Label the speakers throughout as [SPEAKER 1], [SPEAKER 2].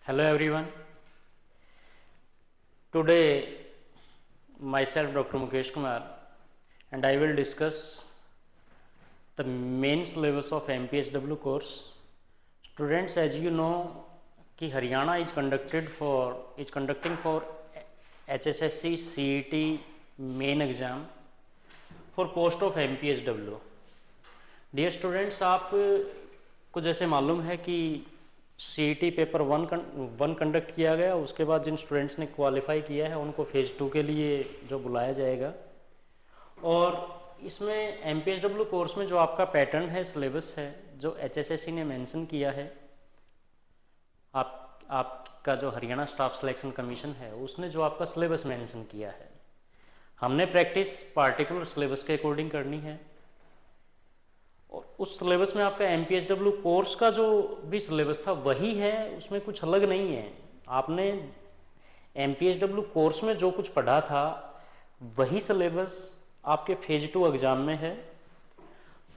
[SPEAKER 1] Hello everyone. Today myself Dr. Mukesh Kumar and I will discuss the main syllabus of MPHW course. Students, as you know कि Haryana is conducting for HSSC CET main exam for post of MPHW. Dear students, आपको जैसे मालूम है कि CET paper one conduct किया गया, उसके बाद जिन स्टूडेंट्स ने क्वालिफाई किया है उनको फेज़ 2 के लिए जो बुलाया जाएगा। और इसमें MPHW कोर्स में जो आपका पैटर्न है, सिलेबस है, जो HSSC ने मेंशन किया है, आपका जो हरियाणा स्टाफ सिलेक्शन कमीशन है उसने जो आपका सिलेबस मेंशन किया है, हमने प्रैक्टिस पार्टिकुलर सिलेबस के अकॉर्डिंग करनी है। और उस सिलेबस में आपका MPHW कोर्स का जो भी सिलेबस था वही है, उसमें कुछ अलग नहीं है। आपने MPHW कोर्स में जो कुछ पढ़ा था वही सिलेबस आपके फेज 2 एग्ज़ाम में है।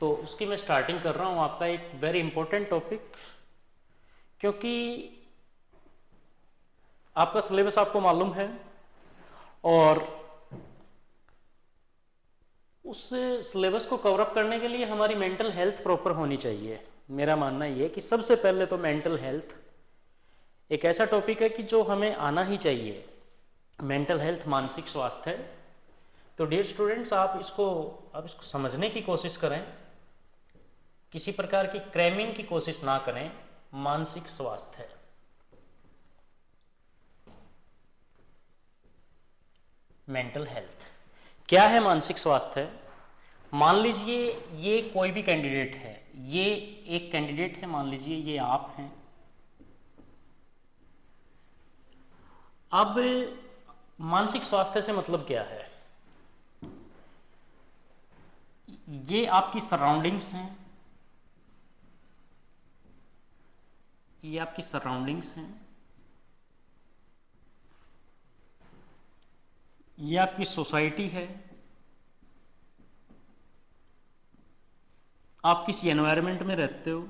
[SPEAKER 1] तो उसकी मैं स्टार्टिंग कर रहा हूँ, आपका एक वेरी इंपॉर्टेंट टॉपिक, क्योंकि आपका सिलेबस आपको मालूम है और उस सिलेबस को कवर अप करने के लिए हमारी मेंटल हेल्थ प्रॉपर होनी चाहिए। मेरा मानना ये है कि सबसे पहले तो मेंटल हेल्थ एक ऐसा टॉपिक है कि जो हमें आना ही चाहिए। मेंटल हेल्थ, मानसिक स्वास्थ्य है। तो डियर स्टूडेंट्स, आप इसको समझने की कोशिश करें, किसी प्रकार की क्रैमिंग की कोशिश ना करें। मानसिक स्वास्थ्य, मेंटल हेल्थ क्या है? मानसिक स्वास्थ्य, मान लीजिए ये कोई भी कैंडिडेट है, ये एक कैंडिडेट है, मान लीजिए ये आप हैं। अब मानसिक स्वास्थ्य से मतलब क्या है? ये आपकी सराउंडिंग्स हैं, ये आपकी सराउंडिंग्स हैं, ये आपकी सोसाइटी है, आप किस एनवायरनमेंट में रहते हो,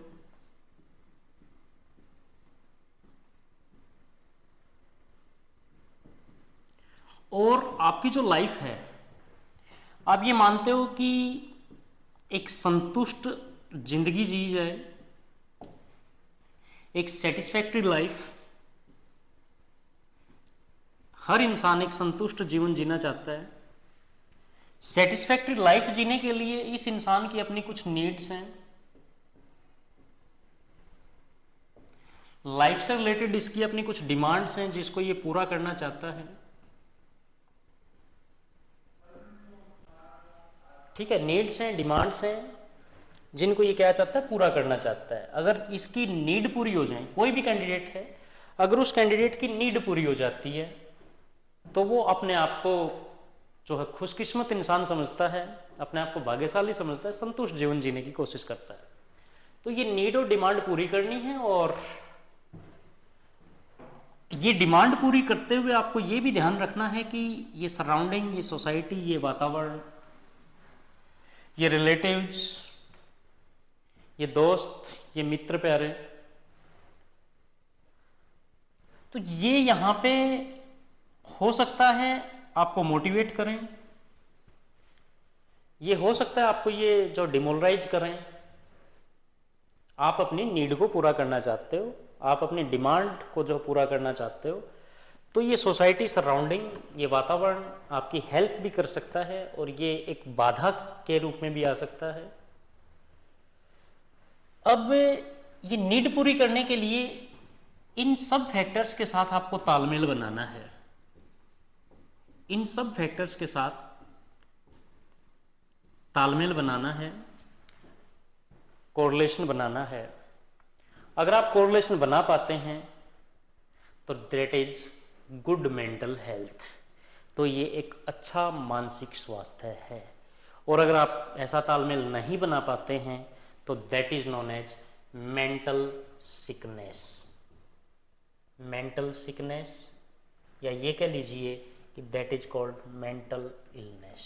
[SPEAKER 1] और आपकी जो लाइफ है, आप ये मानते हो कि एक संतुष्ट जिंदगी जी जाए, एक सेटिस्फैक्टरी लाइफ। हर इंसान एक संतुष्ट जीवन जीना चाहता है। सेटिस्फैक्टरी लाइफ जीने के लिए इस इंसान की अपनी कुछ नीड्स हैं, लाइफ से रिलेटेड इसकी अपनी कुछ डिमांड्स हैं जिसको ये पूरा करना चाहता है। ठीक है, नीड्स हैं, डिमांड्स हैं, जिनको ये क्या चाहता है? पूरा करना चाहता है। अगर इसकी नीड पूरी हो जाए, कोई भी कैंडिडेट है, अगर उस कैंडिडेट की नीड पूरी हो जाती है तो वो अपने आप को जो है खुशकिस्मत इंसान समझता है, अपने आप को भाग्यशाली समझता है, संतुष्ट जीवन जीने की कोशिश करता है। तो ये नीड और डिमांड पूरी करनी है, और ये डिमांड पूरी करते हुए आपको ये भी ध्यान रखना है कि ये सराउंडिंग, ये सोसाइटी, ये वातावरण, ये रिलेटिव्स, ये दोस्त, ये मित्र प्यारे, तो ये यहां पे हो सकता है आपको मोटिवेट करें, ये हो सकता है आपको ये जो डिमोरलाइज करें। आप अपनी नीड को पूरा करना चाहते हो, आप अपनी डिमांड को जो पूरा करना चाहते हो, तो ये सोसाइटी, सराउंडिंग, ये वातावरण आपकी हेल्प भी कर सकता है और ये एक बाधा के रूप में भी आ सकता है। अब ये नीड पूरी करने के लिए इन सब फैक्टर्स के साथ आपको तालमेल बनाना है, इन सब फैक्टर्स के साथ तालमेल बनाना है, कोरिलेशन बनाना है। अगर आप कोरिलेशन बना पाते हैं तो that is good mental health, तो ये एक अच्छा मानसिक स्वास्थ्य है। और अगर आप ऐसा तालमेल नहीं बना पाते हैं तो that is known as mental sickness. Mental sickness, या ये कह लीजिए कि that is called mental illness.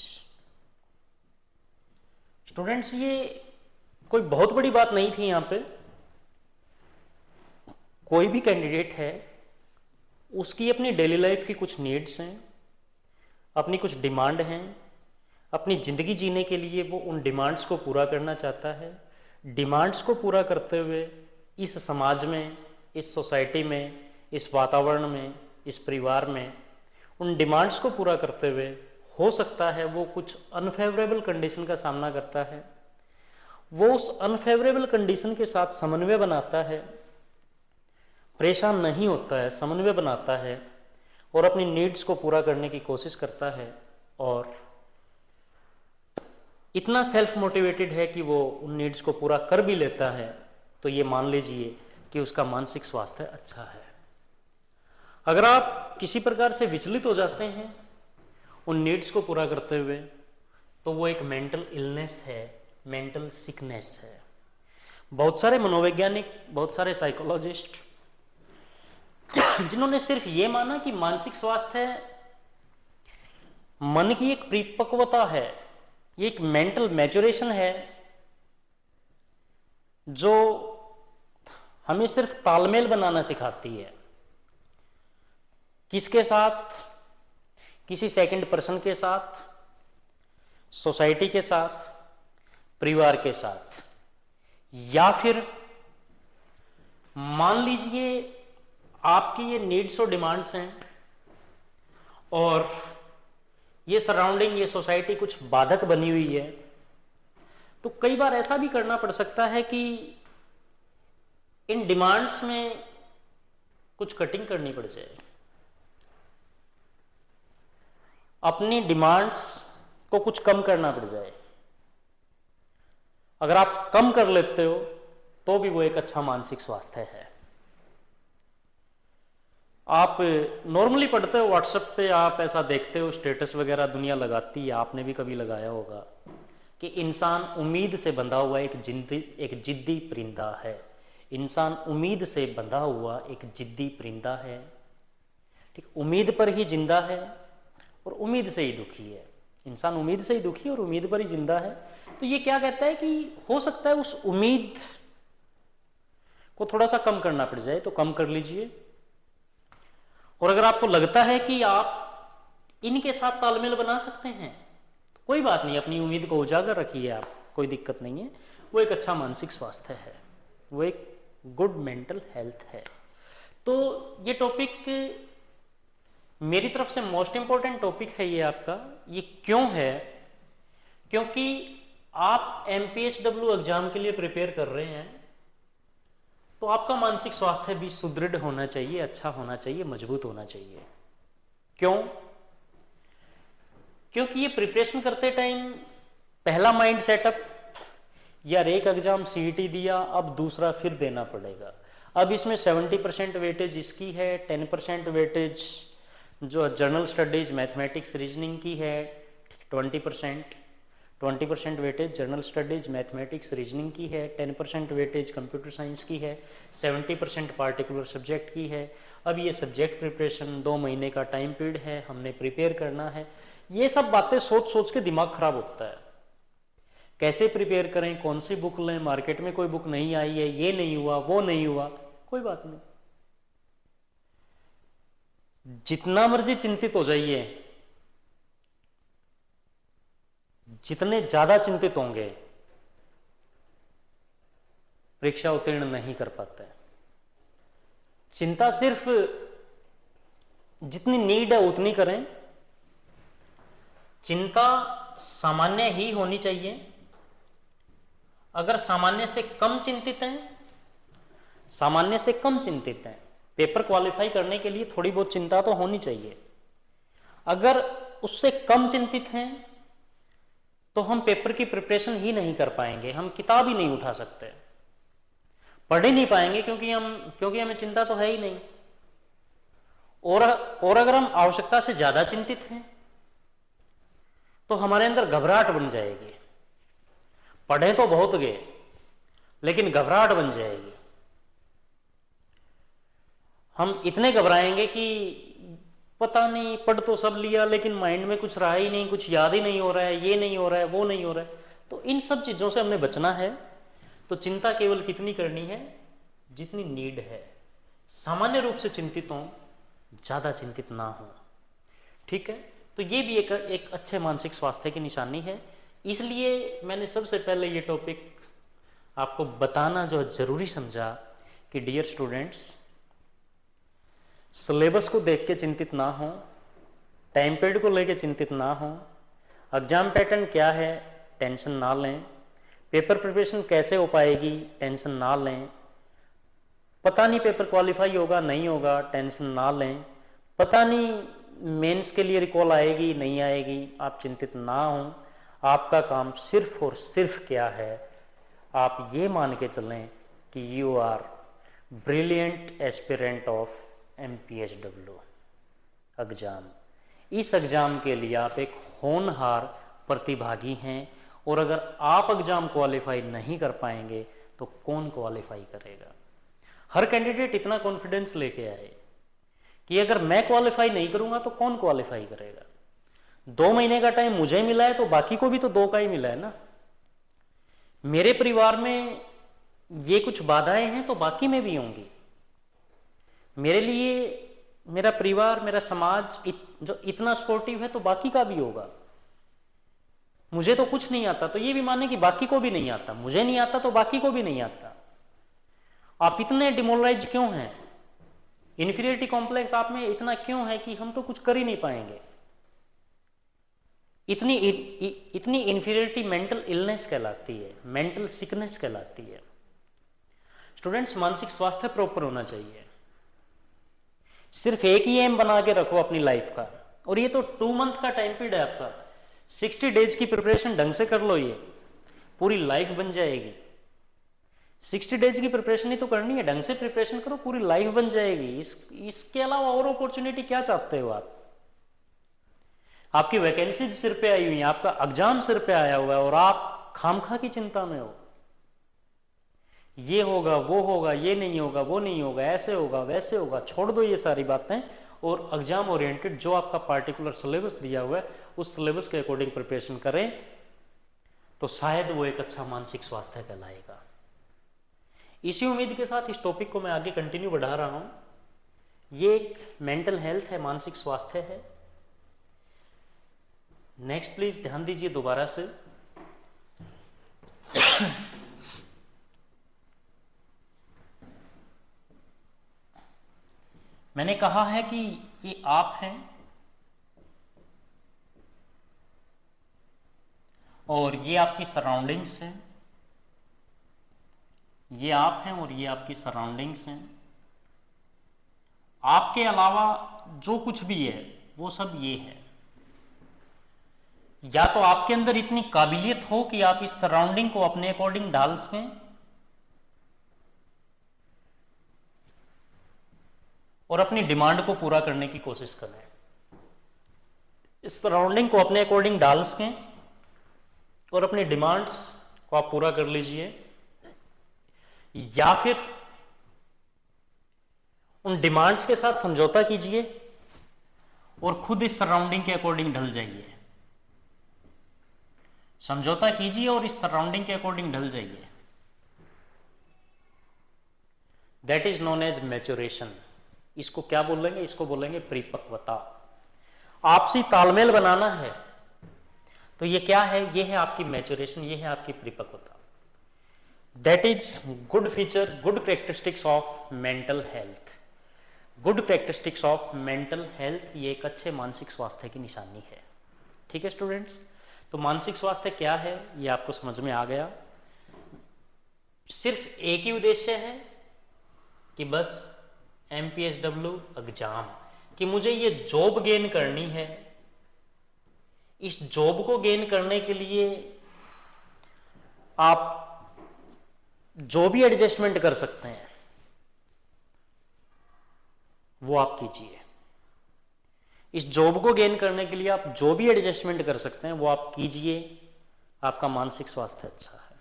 [SPEAKER 1] Students, ये कोई बहुत बड़ी बात नहीं थी। यहाँ पे कोई भी कैंडिडेट है उसकी अपनी डेली लाइफ की कुछ नीड्स हैं, अपनी कुछ डिमांड हैं, अपनी ज़िंदगी जीने के लिए वो उन डिमांड्स को पूरा करना चाहता है। डिमांड्स को पूरा करते हुए इस समाज में, इस सोसाइटी में, इस वातावरण में, इस परिवार में उन डिमांड्स को पूरा करते हुए हो सकता है वो कुछ अनफेवरेबल कंडीशन का सामना करता है। वो उस अनफेवरेबल कंडीशन के साथ समन्वय बनाता है, परेशान नहीं होता है, समन्वय बनाता है और अपनी नीड्स को पूरा करने की कोशिश करता है और इतना सेल्फ मोटिवेटेड है कि वो उन नीड्स को पूरा कर भी लेता है। तो ये मान लीजिए कि उसका मानसिक स्वास्थ्य अच्छा है। अगर आप किसी प्रकार से विचलित हो जाते हैं उन नीड्स को पूरा करते हुए, तो वो एक मेंटल इलनेस है, मेंटल सिकनेस है। बहुत सारे मनोवैज्ञानिक, बहुत सारे साइकोलॉजिस्ट जिन्होंने सिर्फ ये माना कि मानसिक स्वास्थ्य मन की एक परिपक्वता है, ये एक मेंटल मैच्योरेशन है जो हमें सिर्फ तालमेल बनाना सिखाती है। किसके साथ? किसी सेकंड पर्सन के साथ, सोसाइटी के साथ, परिवार के साथ। या फिर मान लीजिए आपकी ये नीड्स और डिमांड्स हैं और ये सराउंडिंग, ये सोसाइटी कुछ बाधक बनी हुई है, तो कई बार ऐसा भी करना पड़ सकता है कि इन डिमांड्स में कुछ कटिंग करनी पड़ जाए। अपनी डिमांड्स को कुछ कम करना पड़ जाए। अगर आप कम कर लेते हो तो भी वो एक अच्छा मानसिक स्वास्थ्य है। आप नॉर्मली पढ़ते हो व्हाट्सएप पे, आप ऐसा देखते हो स्टेटस वगैरह दुनिया लगाती है, आपने भी कभी लगाया होगा कि इंसान उम्मीद से बंधा हुआ एक जिद्दी परिंदा है। इंसान उम्मीद से बंधा हुआ एक जिद्दी परिंदा है। ठीक, उम्मीद पर ही जिंदा है और उम्मीद से ही दुखी है। इंसान उम्मीद से ही दुखी और उम्मीद पर ही जिंदा है। तो ये क्या कहता है कि हो सकता है उस उम्मीद को थोड़ा सा कम करना पड़ जाए, तो कम कर लीजिए। और अगर आपको लगता है कि आप इनके साथ तालमेल बना सकते हैं तो कोई बात नहीं, अपनी उम्मीद को उजागर रखिए आप, कोई दिक्कत नहीं है। वो एक अच्छा मानसिक स्वास्थ्य है, वो एक गुड मेंटल हेल्थ है। तो ये टॉपिक मेरी तरफ से मोस्ट इंपॉर्टेंट टॉपिक है ये आपका। ये क्यों है? क्योंकि आप MPSW एग्जाम के लिए प्रिपेयर कर रहे हैं तो आपका मानसिक स्वास्थ्य भी सुदृढ़ होना चाहिए, अच्छा होना चाहिए, मजबूत होना चाहिए। क्यों? क्योंकि ये प्रिपरेशन करते टाइम पहला माइंड सेटअप, यार एक एग्जाम CET दिया, अब दूसरा फिर देना पड़ेगा। अब इसमें 70% वेटेज इसकी है, 10% वेटेज जो जनरल स्टडीज, मैथमेटिक्स, रीजनिंग की है, 20% weightage general studies, mathematics, reasoning की है, 10% वेटेज कंप्यूटर साइंस की है, 70% पार्टिकुलर सब्जेक्ट की है। अब ये सब्जेक्ट प्रिपरेशन 2 महीने का टाइम पीरियड है, हमने प्रिपेयर करना है। ये सब बातें सोच सोच के दिमाग खराब होता है। कैसे प्रिपेयर करें, कौन सी बुक लें, मार्केट में कोई बुक नहीं आई है, ये नहीं हुआ, वो नहीं हुआ, कोई बात नहीं। जितना मर्जी चिंतित हो जाइए, जितने ज्यादा चिंतित होंगे परीक्षा उत्तीर्ण नहीं कर पाते। चिंता सिर्फ जितनी नीड है उतनी करें। चिंता सामान्य ही होनी चाहिए। अगर सामान्य से कम चिंतित हैं, सामान्य से कम चिंतित हैं, पेपर क्वालिफाई करने के लिए थोड़ी बहुत चिंता तो होनी चाहिए। अगर उससे कम चिंतित हैं तो हम पेपर की प्रिपरेशन ही नहीं कर पाएंगे, हम किताब ही नहीं उठा सकते, पढ़ ही नहीं पाएंगे, क्योंकि हमें चिंता तो है ही नहीं। और अगर हम आवश्यकता से ज्यादा चिंतित हैं तो हमारे अंदर घबराहट बन जाएगी। पढ़े तो बहुत गए लेकिन घबराहट बन जाएगी। हम इतने घबराएंगे कि पता नहीं, पढ़ तो सब लिया लेकिन माइंड में कुछ रहा ही नहीं, कुछ याद ही नहीं हो रहा है, ये नहीं हो रहा है, वो नहीं हो रहा है। तो इन सब चीजों से हमने बचना है। तो चिंता केवल कितनी करनी है जितनी नीड है। सामान्य रूप से चिंतित हों ज़्यादा चिंतित ना हो। ठीक है, तो ये भी एक अच्छे मानसिक स्वास्थ्य की निशानी है। इसलिए मैंने सबसे पहले ये टॉपिक आपको बताना जो ज़रूरी समझा कि डियर स्टूडेंट्स, सिलेबस को देख के चिंतित ना हो, टाइम पीरियड को लेके चिंतित ना हो, एग्जाम पैटर्न क्या है टेंशन ना लें, पेपर प्रिपरेशन कैसे हो पाएगी टेंशन ना लें, पता नहीं पेपर क्वालिफाई होगा नहीं होगा टेंशन ना लें, पता नहीं मेंस के लिए रिकॉल आएगी नहीं आएगी, आप चिंतित ना हो। आपका काम सिर्फ और सिर्फ क्या है, आप ये मान के चलें कि you are brilliant aspirant of MPSW exam. इस एग्जाम के लिए आप एक होनहार प्रतिभागी हैं, और अगर आप एग्जाम क्वालिफाई नहीं कर पाएंगे तो कौन क्वालिफाई करेगा। हर कैंडिडेट इतना कॉन्फिडेंस लेके आए कि अगर मैं क्वालिफाई नहीं करूंगा तो कौन क्वालिफाई करेगा। 2 महीने का टाइम मुझे मिला है तो बाकी को भी तो 2 का ही मिला है ना। मेरे परिवार में ये कुछ बाधाएं हैं तो बाकी में भी होंगी। मेरे लिए मेरा परिवार, मेरा समाज जो इतना सपोर्टिव है तो बाकी का भी होगा। मुझे तो कुछ नहीं आता तो ये भी माने कि बाकी को भी नहीं आता, मुझे नहीं आता तो बाकी को भी नहीं आता। आप इतने डिमोरलाइज क्यों हैं? इन्फीरियरिटी कॉम्प्लेक्स आप में इतना क्यों है कि हम तो कुछ कर ही नहीं पाएंगे? इतनी इन्फीरियरिटी मेंटल इलनेस कहलाती है, मेंटल सिकनेस कहलाती है। स्टूडेंट्स, मानसिक स्वास्थ्य प्रॉपर होना चाहिए। सिर्फ एक ही एम बना के रखो अपनी लाइफ का, और ये तो 2 मंथ का टाइम पीरियड है आपका। 60 डेज की प्रिपरेशन ढंग से कर लो, ये पूरी लाइफ बन जाएगी। 60 डेज की प्रिपरेशन ही तो करनी है, ढंग से प्रिपरेशन करो, पूरी लाइफ बन जाएगी। इसके अलावा और अपॉर्चुनिटी क्या चाहते हो आप? आपकी वैकेंसी सिर पे आई हुई है, आपका एग्जाम सिर पे आया हुआ है, और आप खामखा की चिंता में हो। ये होगा, वो होगा, ये नहीं होगा, वो नहीं होगा, ऐसे होगा, वैसे होगा। छोड़ दो ये सारी बातें और एग्जाम ओरिएंटेड जो आपका पार्टिकुलर सिलेबस दिया हुआ है उस सिलेबस के अकॉर्डिंग प्रिपरेशन करें, तो शायद वो एक अच्छा मानसिक स्वास्थ्य कहलाएगा। इसी उम्मीद के साथ इस टॉपिक को मैं आगे कंटिन्यू बढ़ा रहा हूं। ये एक मेंटल हेल्थ है, मानसिक स्वास्थ्य है। नेक्स्ट प्लीज ध्यान दीजिए दोबारा से। मैंने कहा है कि ये आप हैं और ये आपकी सराउंडिंग्स हैं। ये आप हैं और ये आपकी सराउंडिंग्स हैं। आपके अलावा जो कुछ भी है वो सब ये है। या तो आपके अंदर इतनी काबिलियत हो कि आप इस सराउंडिंग को अपने अकॉर्डिंग ढाल सकें, और अपनी डिमांड को पूरा करने की कोशिश करें। इस सराउंडिंग को अपने अकॉर्डिंग डाल सकें और अपनी डिमांड्स को आप पूरा कर लीजिए, या फिर उन डिमांड्स के साथ समझौता कीजिए और खुद इस सराउंडिंग के अकॉर्डिंग ढल जाइए। समझौता कीजिए और इस सराउंडिंग के अकॉर्डिंग ढल जाइए। That is known as maturation. इसको क्या बोलेंगे? इसको बोलेंगे परिपक्वता। आपसी तालमेल बनाना है तो ये क्या है? ये है आपकी मैच्योरेशन, ये है आपकी परिपक्वता। That is good feature, good characteristics of mental health. Good characteristics of mental health ये एक अच्छे मानसिक स्वास्थ्य की निशानी है। ठीक है स्टूडेंट्स, तो मानसिक स्वास्थ्य क्या है ये आपको समझ में आ गया। सिर्फ एक ही उद्देश्य है कि बस MPSW एग्जाम, कि मुझे ये जॉब गेन करनी है। इस जॉब को गेन करने के लिए आप जो भी एडजस्टमेंट कर सकते हैं वो आप कीजिए। इस जॉब को गेन करने के लिए आप जो भी एडजस्टमेंट कर सकते हैं वो आप कीजिए। आपका मानसिक स्वास्थ्य अच्छा है।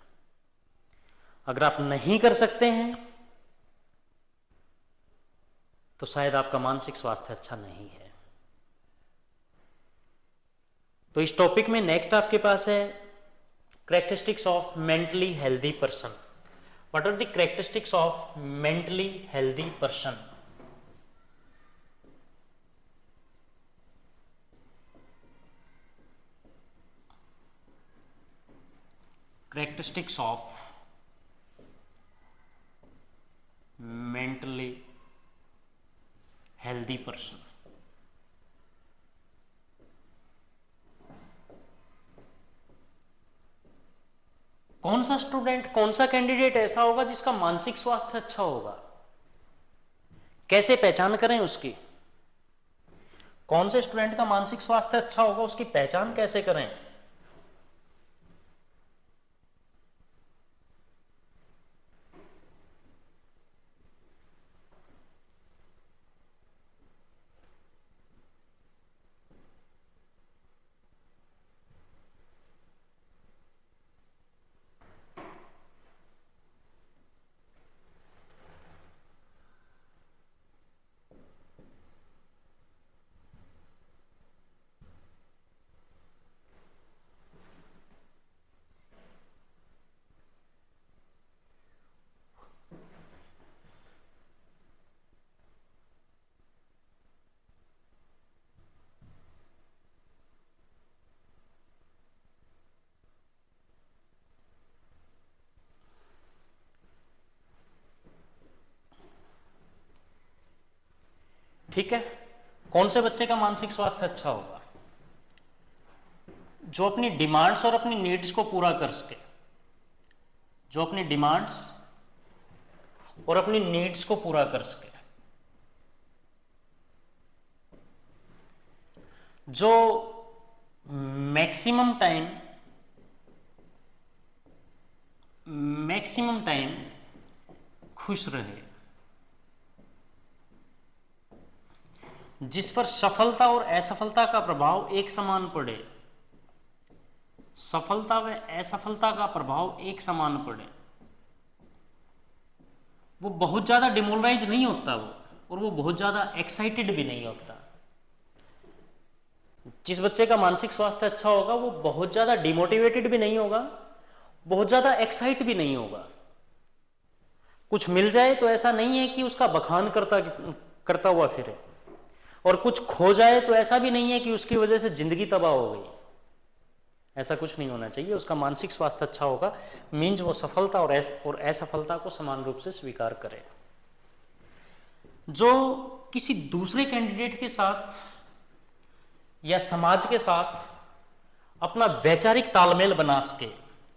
[SPEAKER 1] अगर आप नहीं कर सकते हैं तो शायद आपका मानसिक स्वास्थ्य अच्छा नहीं है। तो इस टॉपिक में नेक्स्ट आपके पास है characteristics of mentally healthy person. What are the characteristics of mentally healthy person? characteristics of mentally healthy person. कौन सा स्टूडेंट, कौन सा कैंडिडेट ऐसा होगा जिसका मानसिक स्वास्थ्य अच्छा होगा? कैसे पहचान करें उसकी? कौन से स्टूडेंट का मानसिक स्वास्थ्य अच्छा होगा, उसकी पहचान कैसे करें? ठीक है, कौन से बच्चे का मानसिक स्वास्थ्य अच्छा होगा? जो अपनी डिमांड्स और अपनी नीड्स को पूरा कर सके, जो अपनी डिमांड्स और अपनी नीड्स को पूरा कर सके, जो मैक्सिमम टाइम खुश रहे, जिस पर सफलता और असफलता का प्रभाव एक समान पड़े, सफलता व असफलता का प्रभाव एक समान पड़े, वो बहुत ज्यादा डिमोरलाइज नहीं होता वो, और वो बहुत ज्यादा एक्साइटेड भी नहीं होता। जिस बच्चे का मानसिक स्वास्थ्य अच्छा होगा वो बहुत ज्यादा डिमोटिवेटेड भी नहीं होगा, बहुत ज्यादा एक्साइट भी नहीं होगा। कुछ मिल जाए तो ऐसा नहीं है कि उसका बखान करता हुआ फिरे, और कुछ खो जाए तो ऐसा भी नहीं है कि उसकी वजह से जिंदगी तबाह हो गई। ऐसा कुछ नहीं होना चाहिए। उसका मानसिक स्वास्थ्य अच्छा होगा मीन्स वो सफलता और असफलता को समान रूप से स्वीकार करे। जो किसी दूसरे कैंडिडेट के साथ या समाज के साथ अपना वैचारिक तालमेल बना सके,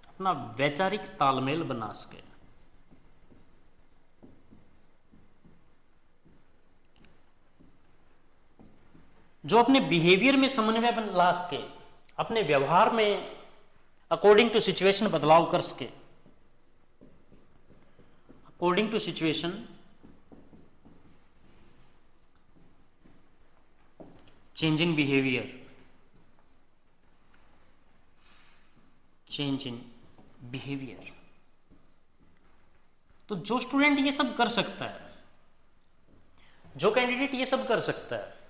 [SPEAKER 1] अपना वैचारिक तालमेल बना सके, जो अपने बिहेवियर में समन्वय ला सके, अपने व्यवहार में अकॉर्डिंग टू सिचुएशन बदलाव कर सके, according to situation change in behaviour, change in behaviour. तो जो स्टूडेंट ये सब कर सकता है, जो कैंडिडेट ये सब कर सकता है,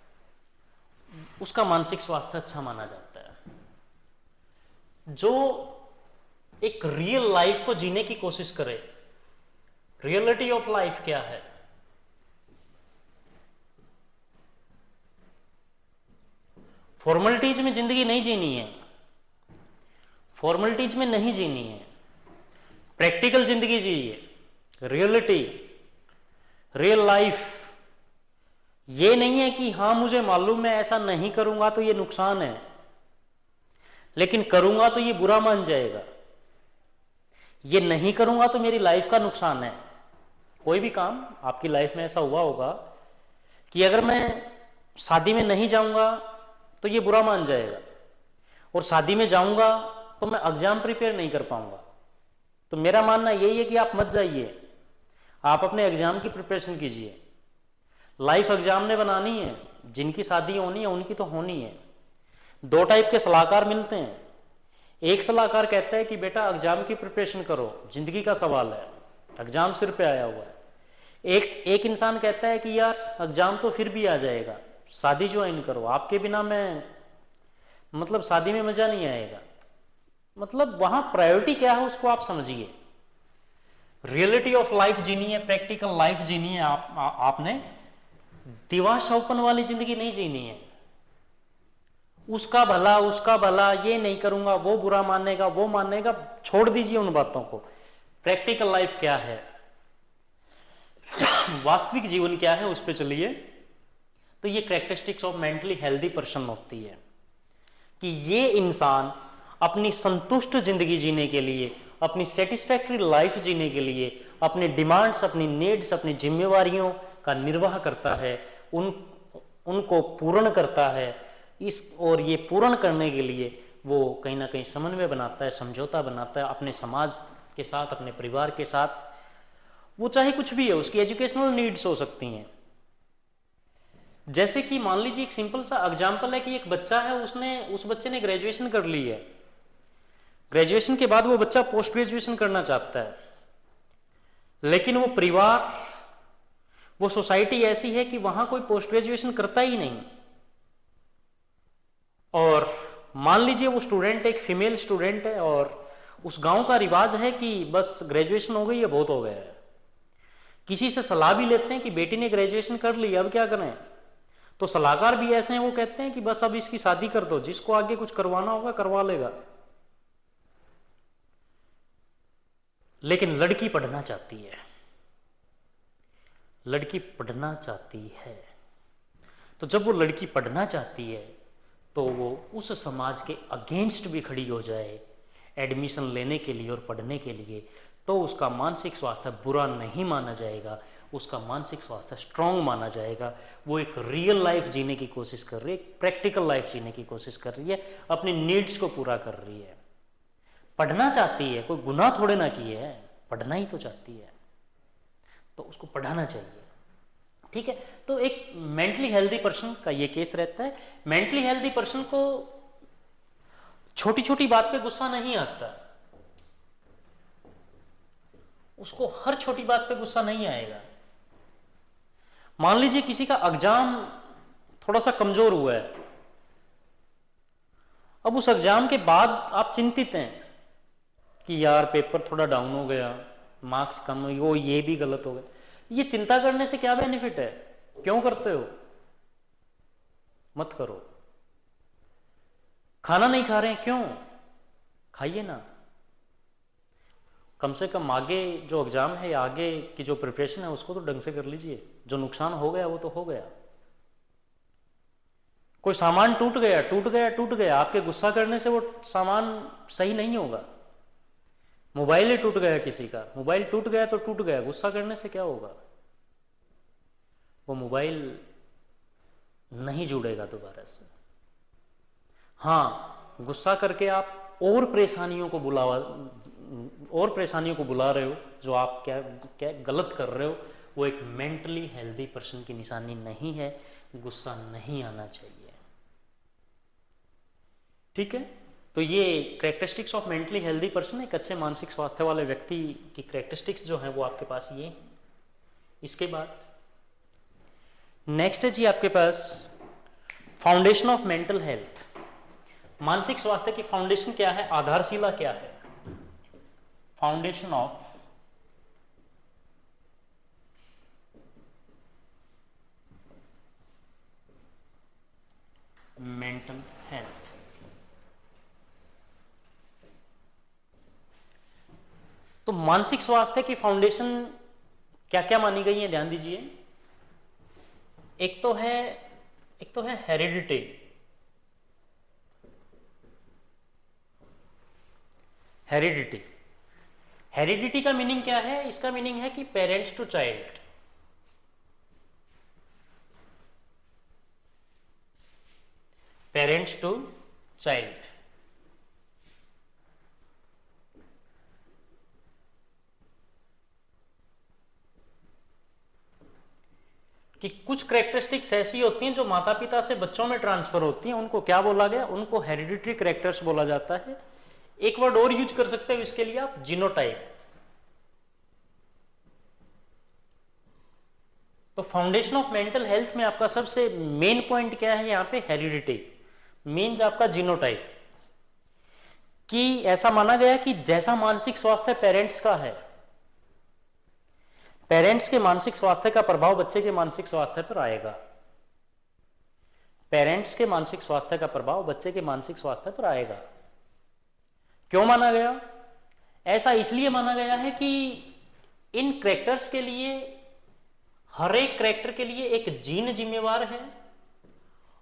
[SPEAKER 1] उसका मानसिक स्वास्थ्य अच्छा माना जाता है। जो एक रियल लाइफ को जीने की कोशिश करे, रियलिटी ऑफ लाइफ क्या है, फॉर्मेलिटीज में जिंदगी नहीं जीनी है, फॉर्मेलिटीज में नहीं जीनी है, प्रैक्टिकल जिंदगी जीजिए, रियलिटी, रियल लाइफ। ये नहीं है कि हाँ मुझे मालूम है ऐसा नहीं करूंगा तो ये नुकसान है, लेकिन करूंगा तो ये बुरा मान जाएगा, ये नहीं करूंगा तो मेरी लाइफ का नुकसान है। कोई भी काम आपकी लाइफ में ऐसा हुआ होगा कि अगर मैं शादी में नहीं जाऊंगा तो ये बुरा मान जाएगा, और शादी में जाऊंगा तो मैं एग्जाम प्रिपेयर नहीं कर पाऊंगा। तो मेरा मानना यही है कि आप मत जाइए, आप अपने एग्जाम की प्रिपरेशन कीजिए। लाइफ एग्जाम ने बनानी है, जिनकी शादी होनी है उनकी तो होनी है। दो टाइप के सलाहकार मिलते हैं। एक सलाहकार कहता है कि बेटा एग्जाम की प्रिपरेशन करो, जिंदगी का सवाल है, एग्जाम सिर पे आया हुआ है। एक इंसान कहता है कि यार एग्जाम तो फिर भी आ जाएगा, शादी ज्वाइन करो, आपके बिना मैं मतलब शादी में मजा नहीं आएगा। मतलब वहां प्रायोरिटी क्या है उसको आप समझिए। रियलिटी ऑफ लाइफ जीनी है, प्रैक्टिकल लाइफ जीनी है, आपने दीवार शौपन वाली जिंदगी नहीं जीनी है। उसका भला, ये नहीं करूंगा, वो बुरा मानेगा, वो मानेगा, छोड़ दीजिए उन बातों को। प्रैक्टिकल लाइफ क्या है, वास्तविक जीवन क्या है, उस पर चलिए। तो ये characteristics of mentally healthy person होती है कि ये इंसान अपनी संतुष्ट जिंदगी जीने के लिए, अपनी सेटिस्फैक्टरी लाइफ जीने के लिए अपने डिमांड्स, अपनी नीड्स, अपनी जिम्मेवारियों का निर्वाह करता है, उनको पूर्ण करता है। और ये पूर्ण करने के लिए वो कहीं ना कहीं समन्वय बनाता है, समझौता बनाता है अपने समाज के साथ, अपने परिवार के साथ। वो चाहे कुछ भी है, उसकी एजुकेशनल नीड्स हो सकती हैं। जैसे कि मान लीजिए एक सिंपल सा एग्जांपल है कि एक बच्चा है, उस बच्चे ने ग्रेजुएशन कर ली है। ग्रेजुएशन के बाद वो बच्चा पोस्ट ग्रेजुएशन करना चाहता है, लेकिन वो परिवार, वो सोसाइटी ऐसी है कि वहां कोई पोस्ट ग्रेजुएशन करता ही नहीं। और मान लीजिए वो स्टूडेंट एक फीमेल स्टूडेंट है और उस गांव का रिवाज है कि बस ग्रेजुएशन हो गई है, बहुत हो गया है। किसी से सलाह भी लेते हैं कि बेटी ने ग्रेजुएशन कर ली, अब क्या करें? तो सलाहकार भी ऐसे हैं, वो कहते हैं कि बस अब इसकी शादी कर दो, जिसको आगे कुछ करवाना होगा करवा लेगा। लेकिन लड़की पढ़ना चाहती है, लड़की पढ़ना चाहती है। तो जब वो लड़की पढ़ना चाहती है तो वो उस समाज के अगेंस्ट भी खड़ी हो जाए एडमिशन लेने के लिए और पढ़ने के लिए, तो उसका मानसिक स्वास्थ्य बुरा नहीं माना जाएगा, उसका मानसिक स्वास्थ्य स्ट्रांग माना जाएगा। वो एक रियल लाइफ जीने की कोशिश कर रही है, एक प्रैक्टिकल लाइफ जीने की कोशिश कर रही है, अपनी नीड्स को पूरा कर रही है, पढ़ना चाहती है। कोई गुनाह थोड़े ना किए है, पढ़ना ही तो चाहती है, तो उसको पढ़ाना चाहिए। ठीक है, तो एक मेंटली हेल्दी पर्सन का ये केस रहता है। मेंटली हेल्दी पर्सन को छोटी छोटी बात पे गुस्सा नहीं आता, उसको हर छोटी बात पे गुस्सा नहीं आएगा। मान लीजिए किसी का एग्जाम थोड़ा सा कमजोर हुआ है, अब उस एग्जाम के बाद आप चिंतित हैं कि यार पेपर थोड़ा डाउन हो गया, मार्क्स कम हो, वो ये भी गलत हो गया। ये चिंता करने से क्या बेनिफिट है? क्यों करते हो? मत करो। खाना नहीं खा रहे हैं, क्यों? खाइए ना। कम से कम आगे जो एग्जाम है या आगे की जो प्रिपरेशन है उसको तो ढंग से कर लीजिए। जो नुकसान हो गया वो तो हो गया। कोई सामान टूट गया, टूट गया, टूट गया, आपके गुस्सा करने से वो सामान सही नहीं होगा। मोबाइल ही टूट गया किसी का, मोबाइल टूट गया तो टूट गया, गुस्सा करने से क्या होगा? वो मोबाइल नहीं जुड़ेगा दोबारा से। हाँ, गुस्सा करके आप और परेशानियों को बुला रहे हो, जो आप क्या गलत कर रहे हो, वो एक मेंटली हेल्दी पर्सन की निशानी नहीं है। गुस्सा नहीं आना चाहिए। ठीक है, तो ये characteristics of mentally healthy person, एक अच्छे मानसिक स्वास्थ्य वाले व्यक्ति की कैरेक्टरिस्टिक्स जो है वो आपके पास ये। इसके बाद नेक्स्ट है जी आपके पास फाउंडेशन ऑफ मेंटल हेल्थ। मानसिक स्वास्थ्य की फाउंडेशन क्या है, आधारशिला क्या है? Foundation of mental health. तो मानसिक स्वास्थ्य की फाउंडेशन क्या क्या मानी गई है, ध्यान दीजिए। एक तो है हेरिडिटी। हेरिडिटी, हेरिडिटी का मीनिंग क्या है? इसका मीनिंग है कि parents to child. Parents to child. कि कुछ कैरेक्टरिस्टिक्स ऐसी होती हैं जो माता पिता से बच्चों में ट्रांसफर होती हैं, उनको क्या बोला गया? उनको हेरिडिटरी कैरेक्टर्स बोला जाता है। एक वर्ड और यूज कर सकते हो इसके लिए आप, जीनोटाइप। तो फाउंडेशन ऑफ मेंटल हेल्थ में आपका सबसे मेन पॉइंट क्या है यहां पे? हेरिडिटी मीन्स आपका जीनोटाइप। कि ऐसा माना गया कि जैसा मानसिक स्वास्थ्य पेरेंट्स का है, पेरेंट्स के मानसिक स्वास्थ्य का प्रभाव बच्चे के मानसिक स्वास्थ्य पर आएगा। पेरेंट्स के मानसिक स्वास्थ्य का प्रभाव बच्चे के मानसिक स्वास्थ्य पर आएगा। क्यों माना गया? ऐसा इसलिए माना गया है कि इन कैरेक्टर्स के लिए, हर एक कैरेक्टर के लिए एक जीन जिम्मेवार है,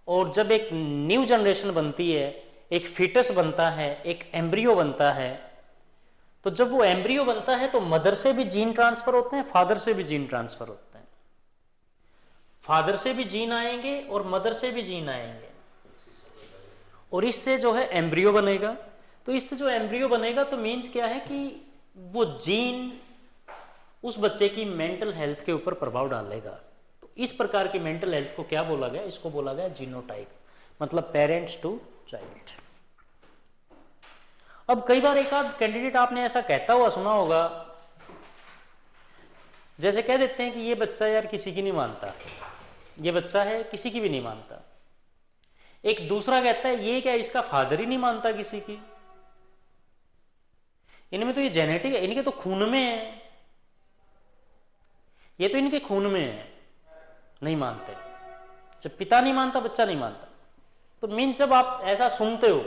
[SPEAKER 1] और जब एक न्यू जनरेशन बनती है, एक फीटस बनता है, एक एम्ब्रियो बनता है, तो जब वो एम्ब्रियो बनता है तो मदर से भी जीन ट्रांसफर होते हैं, फादर से भी जीन ट्रांसफर होते हैं। फादर से भी जीन आएंगे और मदर से भी जीन आएंगे, और इससे जो है एम्ब्रियो बनेगा। तो इससे जो एम्ब्रियो बनेगा तो मीन्स क्या है कि वो जीन उस बच्चे की मेंटल हेल्थ के ऊपर प्रभाव डालेगा। तो इस प्रकार की मेंटल हेल्थ को क्या बोला गया? इसको बोला गया जीनोटाइप, मतलब पेरेंट्स टू चाइल्ड। अब कई बार एक आध कैंडिडेट आपने ऐसा कहता हुआ सुना होगा, जैसे कह देते हैं कि ये बच्चा यार किसी की नहीं मानता, ये बच्चा है किसी की भी नहीं मानता। एक दूसरा कहता है ये क्या इसका फादर ही नहीं मानता किसी की, इनमें तो ये जेनेटिक है, इनके तो खून में है, ये तो इनके खून में है, नहीं मानते। जब पिता नहीं मानता बच्चा नहीं मानता, तो मीन जब आप ऐसा सुनते हो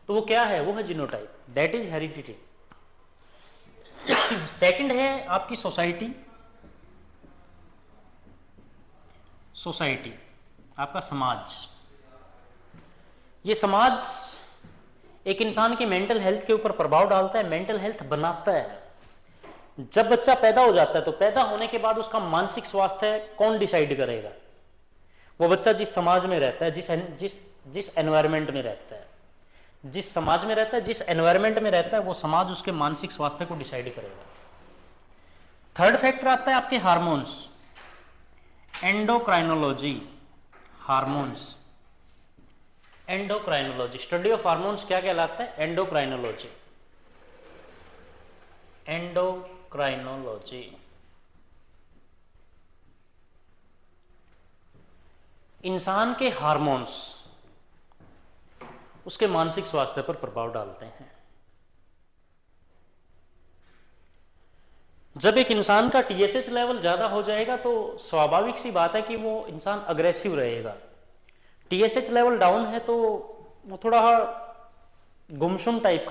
[SPEAKER 1] तो वो क्या है? वो है genotype, that is heredity. Second है आपकी सोसाइटी। सोसाइटी आपका समाज। ये समाज एक इंसान की मेंटल हेल्थ के ऊपर प्रभाव डालता है, मेंटल हेल्थ बनाता है। जब बच्चा पैदा हो जाता है तो पैदा होने के बाद उसका मानसिक स्वास्थ्य कौन डिसाइड करेगा? वो बच्चा जिस समाज में रहता है, जिस एनवायरमेंट में रहता है, जिस समाज में रहता है, जिस एनवायरमेंट में रहता है, वो समाज उसके मानसिक स्वास्थ्य को डिसाइड करेगा। थर्ड फैक्टर आता है आपके hormones, endocrinology. Hormones, endocrinology, study of hormones क्या कहलाता है? एंडोक्राइनोलॉजी। एंडोक्राइनोलॉजी इंसान के हार्मोन्स उसके मानसिक स्वास्थ्य पर प्रभाव डालते हैं। जब एक इंसान का टीएसएच लेवल ज्यादा हो जाएगा तो स्वाभाविक सी बात है कि वो इंसान अग्रेसिव रहेगा। टीएसएच लेवल डाउन है तो वो थोड़ा गुमसुम टाइप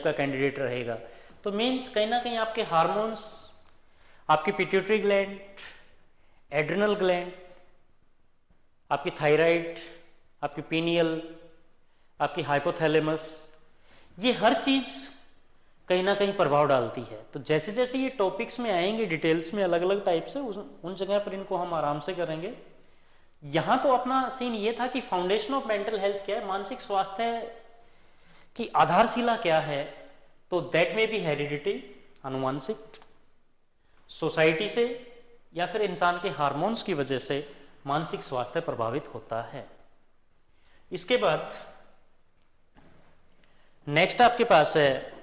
[SPEAKER 1] का कैंडिडेट रहेगा। तो मीन्स कहीं ना कहीं आपके हार्मोन्स, आपकी पिट्यूटरी ग्लैंड, एड्रिनल ग्लैंड, आपकी थायराइड, आपकी पीनियल, आपकी हाइपोथैलेमस, ये हर चीज कहीं ना कहीं प्रभाव डालती है। तो जैसे जैसे ये टॉपिक्स में आएंगे डिटेल्स में अलग अलग टाइप से, उन जगह पर इनको हम आराम से करेंगे। यहां तो अपना सीन ये था कि फाउंडेशन ऑफ मेंटल हेल्थ क्या है, मानसिक स्वास्थ्य की आधारशिला क्या है। तो दैट में भी हेरिडिटी, आनुवांशिक, सोसाइटी से या फिर इंसान के हार्मोन्स की वजह से मानसिक स्वास्थ्य प्रभावित होता है। इसके बाद नेक्स्ट आपके पास है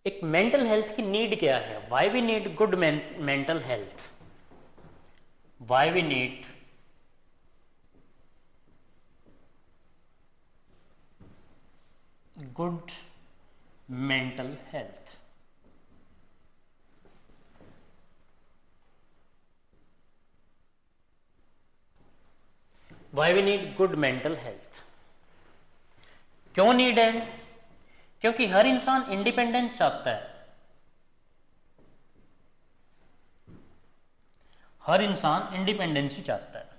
[SPEAKER 1] एक मेंटल हेल्थ की नीड क्या है। Why we need good mental health, why we need good mental health. Why we need good mental health, क्यों नीड है? क्योंकि हर इंसान इंडिपेंडेंस चाहता है। हर इंसान इंडिपेंडेंसी चाहता है।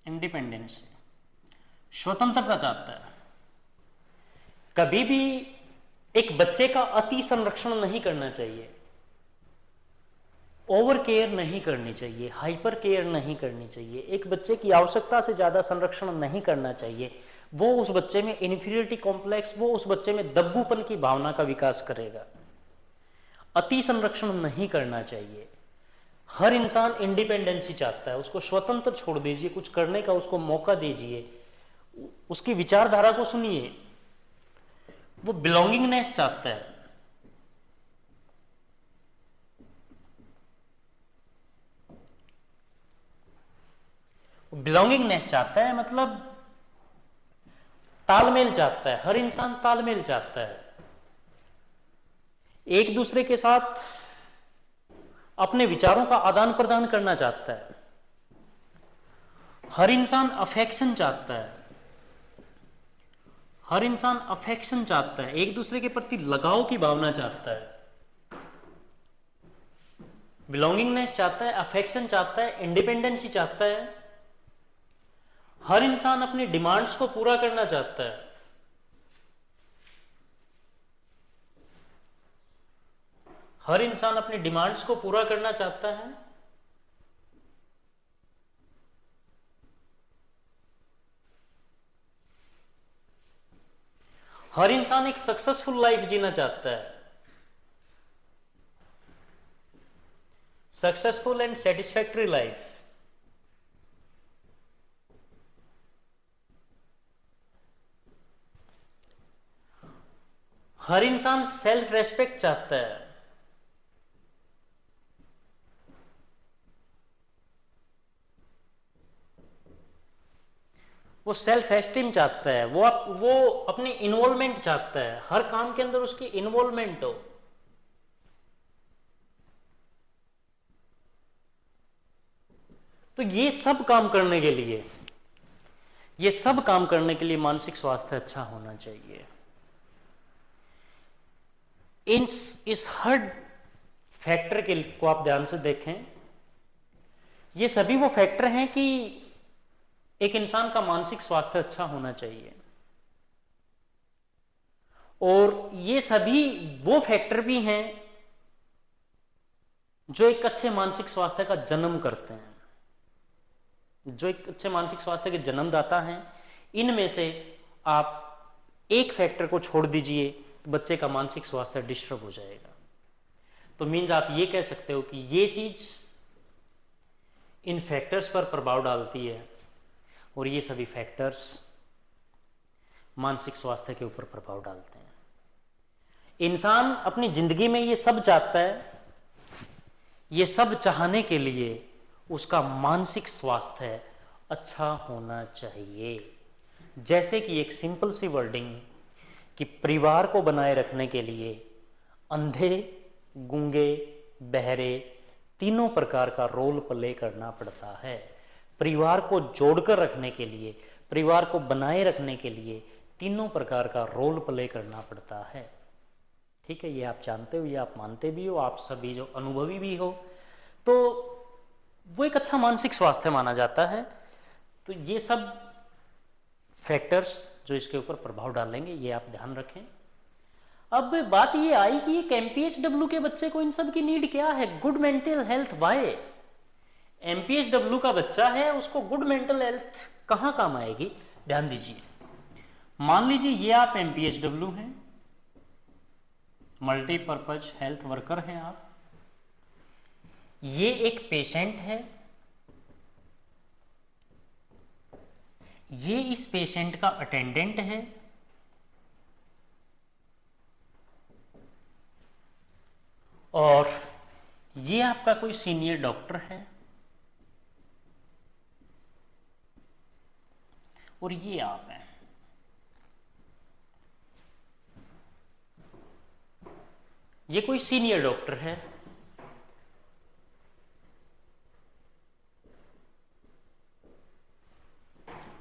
[SPEAKER 1] इंडिपेंडेंसी, स्वतंत्रता चाहता है। कभी भी एक बच्चे का अति संरक्षण नहीं करना चाहिए, ओवर केयर नहीं करनी चाहिए, हाइपर केयर नहीं करनी चाहिए। एक बच्चे की आवश्यकता से ज्यादा संरक्षण नहीं करना चाहिए। वो उस बच्चे में इन्फीरियरिटी कॉम्प्लेक्स, वो उस बच्चे में दब्बूपन की भावना का विकास करेगा। अति संरक्षण नहीं करना चाहिए। हर इंसान इंडिपेंडेंसी चाहता है, उसको स्वतंत्र छोड़ दीजिए, कुछ करने का उसको मौका दीजिए, उसकी विचारधारा को सुनिए। वो बिलोंगिंगनेस चाहता है। बिलोंगिंगनेस चाहता है, मतलब तालमेल चाहता है। हर इंसान तालमेल चाहता है, एक दूसरे के साथ अपने विचारों का आदान प्रदान करना चाहता है। हर इंसान अफेक्शन चाहता है, हर इंसान अफेक्शन चाहता है, एक दूसरे के प्रति लगाव की भावना चाहता है। बिलोंगिंगनेस चाहता है, अफेक्शन चाहता है, इंडिपेंडेंसी चाहता है। हर इंसान अपनी डिमांड्स को पूरा करना चाहता है। हर इंसान अपनी डिमांड्स को पूरा करना चाहता है। हर इंसान एक सक्सेसफुल लाइफ जीना चाहता है, सक्सेसफुल एंड सेटिस्फैक्टरी लाइफ। हर इंसान सेल्फ रेस्पेक्ट चाहता है। वो सेल्फ एस्टीम चाहता है, वो अपनी इन्वॉल्वमेंट चाहता है, हर काम के अंदर उसकी इन्वॉल्वमेंट हो। तो ये सब काम करने के लिए, ये सब काम करने के लिए मानसिक स्वास्थ्य अच्छा होना चाहिए। इस हर फैक्टर के को आप ध्यान से देखें, ये सभी वो फैक्टर हैं कि एक इंसान का मानसिक स्वास्थ्य अच्छा होना चाहिए। और ये सभी वो फैक्टर भी हैं जो एक अच्छे मानसिक स्वास्थ्य का जन्म करते हैं, जो एक अच्छे मानसिक स्वास्थ्य के जन्मदाता हैं। इनमें से आप एक फैक्टर को छोड़ दीजिए तो बच्चे का मानसिक स्वास्थ्य डिस्टर्ब हो जाएगा। तो मीन्स आप ये कह सकते हो कि ये चीज इन फैक्टर्स पर प्रभाव डालती है और ये सभी फैक्टर्स मानसिक स्वास्थ्य के ऊपर प्रभाव डालते हैं। इंसान अपनी जिंदगी में ये सब चाहता है, ये सब चाहने के लिए उसका मानसिक स्वास्थ्य अच्छा होना चाहिए। जैसे कि एक सिंपल सी वर्डिंग कि परिवार को बनाए रखने के लिए अंधे, गूंगे, बहरे तीनों प्रकार का रोल प्ले करना पड़ता है। परिवार को जोड़कर रखने के लिए, परिवार को बनाए रखने के लिए तीनों प्रकार का रोल प्ले करना पड़ता है। ठीक है, ये आप जानते हो, ये आप मानते भी हो, आप सभी जो अनुभवी भी हो, तो वो एक अच्छा मानसिक स्वास्थ्य माना जाता है। तो ये सब फैक्टर्स जो इसके ऊपर प्रभाव डालेंगे, ये आप ध्यान रखें। अब बात ये आई कि एक एमपीएचडब्ल्यू के बच्चे को इन सब की नीड क्या है, good mental health why. MPHW का बच्चा है, उसको गुड मेंटल हेल्थ कहाँ काम आएगी, ध्यान दीजिए। मान लीजिए ये आप एमपीएचडब्ल्यू हैं, मल्टीपर्पज हेल्थ वर्कर हैं आप, ये एक पेशेंट है, ये इस पेशेंट का अटेंडेंट है, और ये आपका कोई सीनियर डॉक्टर है, और ये आप हैं। ये कोई सीनियर डॉक्टर है,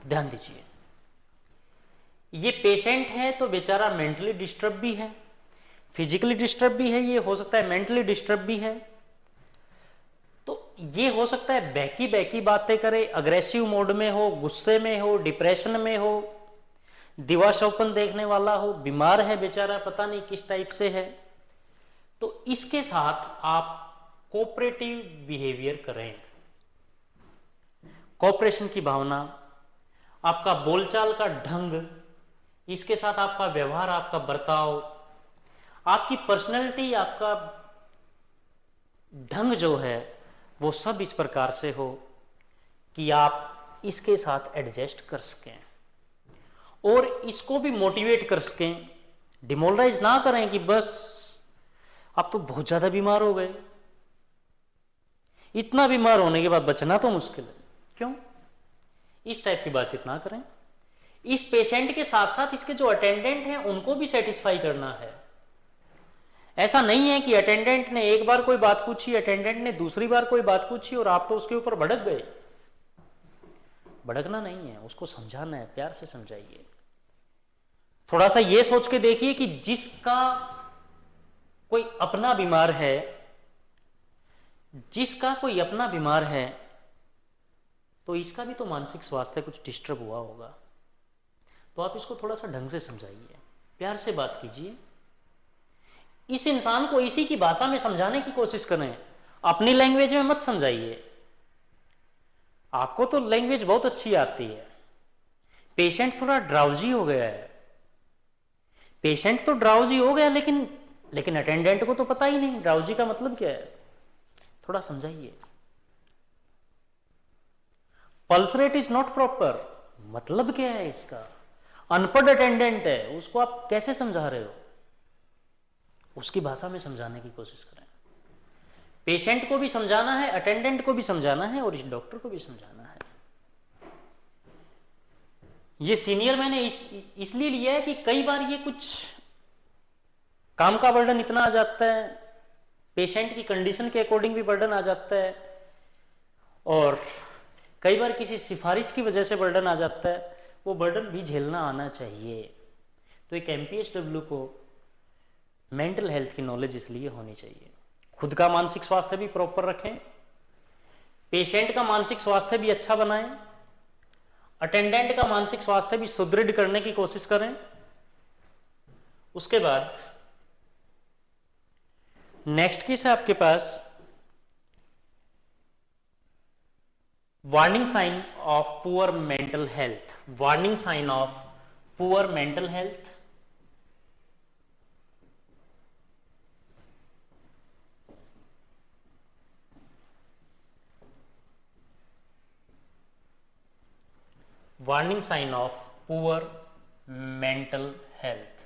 [SPEAKER 1] ध्यान दीजिए। ये पेशेंट है तो बेचारा मेंटली डिस्टर्ब भी है, फिजिकली डिस्टर्ब भी है, ये हो सकता है मेंटली डिस्टर्ब भी है। तो ये हो सकता है बहकी बहकी बातें करे, अग्रेसिव मोड में हो, गुस्से में हो, डिप्रेशन में हो, दिवास्वप्न देखने वाला हो, बीमार है बेचारा, पता नहीं किस टाइप से है। तो इसके साथ आप कोऑपरेटिव बिहेवियर करें, कोऑपरेशन की भावना, आपका बोलचाल का ढंग, इसके साथ आपका व्यवहार, आपका बर्ताव, आपकी पर्सनैलिटी, आपका ढंग जो है वो सब इस प्रकार से हो कि आप इसके साथ एडजस्ट कर सकें और इसको भी मोटिवेट कर सकें। डिमोरलाइज ना करें कि बस आप तो बहुत ज्यादा बीमार हो गए, इतना बीमार होने के बाद बचना तो मुश्किल है। क्यों? इस टाइप की बातचीत ना करें। इस पेशेंट के साथ साथ इसके जो अटेंडेंट हैं उनको भी सेटिस्फाई करना है। ऐसा नहीं है कि अटेंडेंट ने एक बार कोई बात पूछी, अटेंडेंट ने दूसरी बार कोई बात पूछी और आप तो उसके ऊपर भड़क गए। भड़कना नहीं है, उसको समझाना है, प्यार से समझाइए। थोड़ा सा ये सोच के देखिए कि जिसका कोई अपना बीमार है, जिसका कोई अपना बीमार है, तो इसका भी तो मानसिक स्वास्थ्य कुछ डिस्टर्ब हुआ होगा। तो आप इसको थोड़ा सा ढंग से समझाइए, प्यार से बात कीजिए। इस इंसान को इसी की भाषा में समझाने की कोशिश करें, अपनी लैंग्वेज में मत समझाइए। आपको तो लैंग्वेज बहुत अच्छी आती है। पेशेंट थोड़ा ड्राउजी हो गया है, पेशेंट तो ड्राउजी हो गया, लेकिन अटेंडेंट को तो पता ही नहीं ड्राउजी का मतलब क्या है। थोड़ा समझाइए। Pulse rate is not proper, मतलब क्या है इसका? अनपढ़ अटेंडेंट है, उसको आप कैसे समझा रहे हो? उसकी भाषा में समझाने की कोशिश करें। पेशेंट को भी समझाना है, अटेंडेंट को भी समझाना है और इस डॉक्टर को भी समझाना है। ये सीनियर मैंने इसलिए लिया है कि कई बार ये कुछ काम का बर्डन इतना आ जाता है, पेशेंट की कंडीशन के अकॉर्डिंग भी बर्डन आ जाता है, और कई बार किसी सिफारिश की वजह से बर्डन आ जाता है। वो बर्डन भी झेलना आना चाहिए। तो एक MPHW को मेंटल हेल्थ की नॉलेज इसलिए होनी चाहिए। खुद का मानसिक स्वास्थ्य भी प्रॉपर रखें, पेशेंट का मानसिक स्वास्थ्य भी अच्छा बनाएं, अटेंडेंट का मानसिक स्वास्थ्य भी सुदृढ़ करने की कोशिश करें। उसके बाद नेक्स्ट केस है आपके पास warning sign of poor mental health. Warning sign of poor mental health. Warning sign of poor mental health.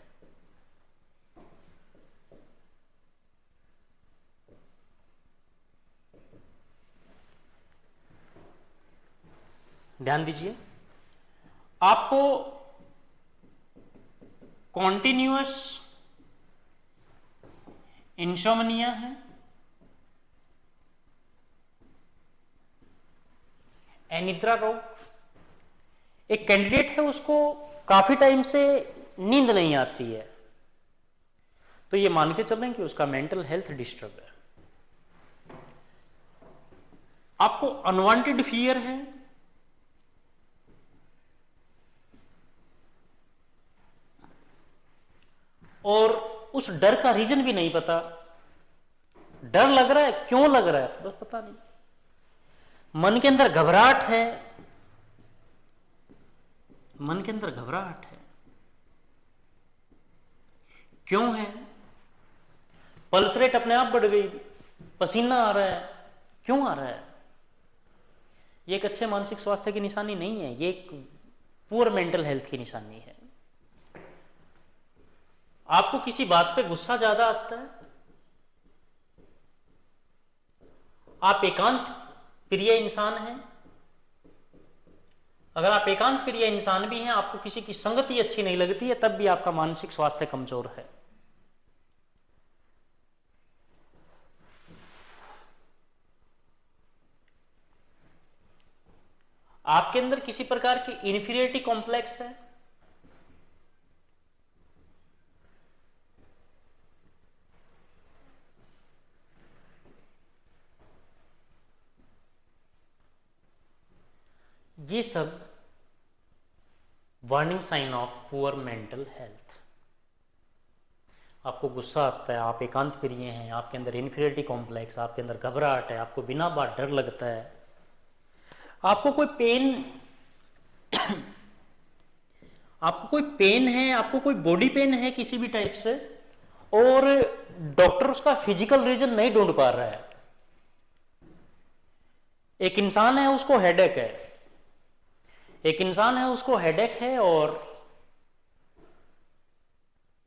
[SPEAKER 1] ध्यान दीजिए, आपको कॉन्टिन्यूअस इंसोम्निया है, अनिद्रा रोग। एक कैंडिडेट है, उसको काफी टाइम से नींद नहीं आती है, तो ये मान के चलें कि उसका मेंटल हेल्थ डिस्टर्ब है। आपको अनवांटेड फियर है, और उस डर का रीजन भी नहीं पता। डर लग रहा है, क्यों लग रहा है बस पता नहीं। मन के अंदर घबराहट है, मन के अंदर घबराहट है, क्यों है? पल्स रेट अपने आप बढ़ गई, पसीना आ रहा है, क्यों आ रहा है? ये एक अच्छे मानसिक स्वास्थ्य की निशानी नहीं है, ये एक पुअर मेंटल हेल्थ की निशानी है। आपको किसी बात पे गुस्सा ज्यादा आता है, आप एकांत प्रिय इंसान हैं। अगर आप एकांत प्रिय इंसान भी हैं, आपको किसी की संगति अच्छी नहीं लगती है, तब भी आपका मानसिक स्वास्थ्य कमजोर है। आपके अंदर किसी प्रकार की इन्फीरियरिटी कॉम्प्लेक्स है, ये सब warning sign of poor mental health. आपको गुस्सा आता है, आप एकांत प्रिय हैं, आपके अंदर इन्फीरियरिटी कॉम्प्लेक्स, आपके अंदर घबराहट है, आपको बिना बात डर लगता है, आपको कोई पेन है, आपको कोई बॉडी पेन है किसी भी टाइप से, और डॉक्टर उसका फिजिकल रीजन नहीं ढूंढ पा रहा है। एक इंसान है, उसको हेडेक है, एक इंसान है, उसको हेडेक है, और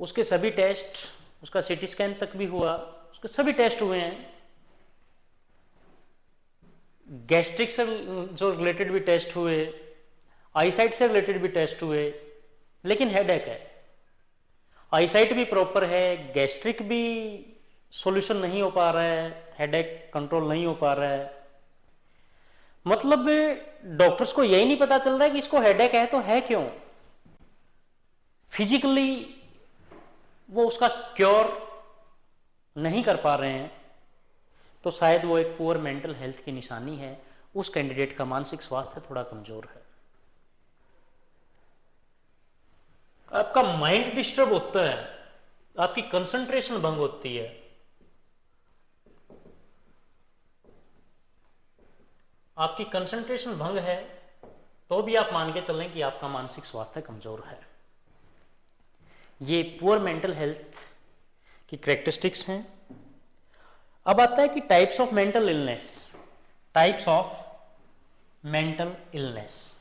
[SPEAKER 1] उसके सभी टेस्ट, उसका सीटी स्कैन तक भी हुआ, उसके सभी टेस्ट हुए हैं, गैस्ट्रिक से जो रिलेटेड भी टेस्ट हुए, आईसाइट से रिलेटेड भी टेस्ट हुए, लेकिन हेडेक है। आईसाइट भी प्रॉपर है, गैस्ट्रिक भी सॉल्यूशन नहीं हो पा रहा है, हेडेक कंट्रोल नहीं हो पा रहा है। मतलब डॉक्टर्स को यही नहीं पता चल रहा है कि इसको हेडेक है तो है क्यों। फिजिकली वो उसका क्योर नहीं कर पा रहे हैं, तो शायद वो एक पुअर मेंटल हेल्थ की निशानी है। उस कैंडिडेट का मानसिक स्वास्थ्य थोड़ा कमजोर है। आपका माइंड डिस्टर्ब होता है, आपकी कंसंट्रेशन भंग होती है, आपकी कंसंट्रेशन भंग है, तो भी आप मान के चलें कि आपका मानसिक स्वास्थ्य कमजोर है। ये पुअर मेंटल हेल्थ की कैरेक्टरिस्टिक्स हैं। अब आता है कि types of mental illness. Types of mental illness.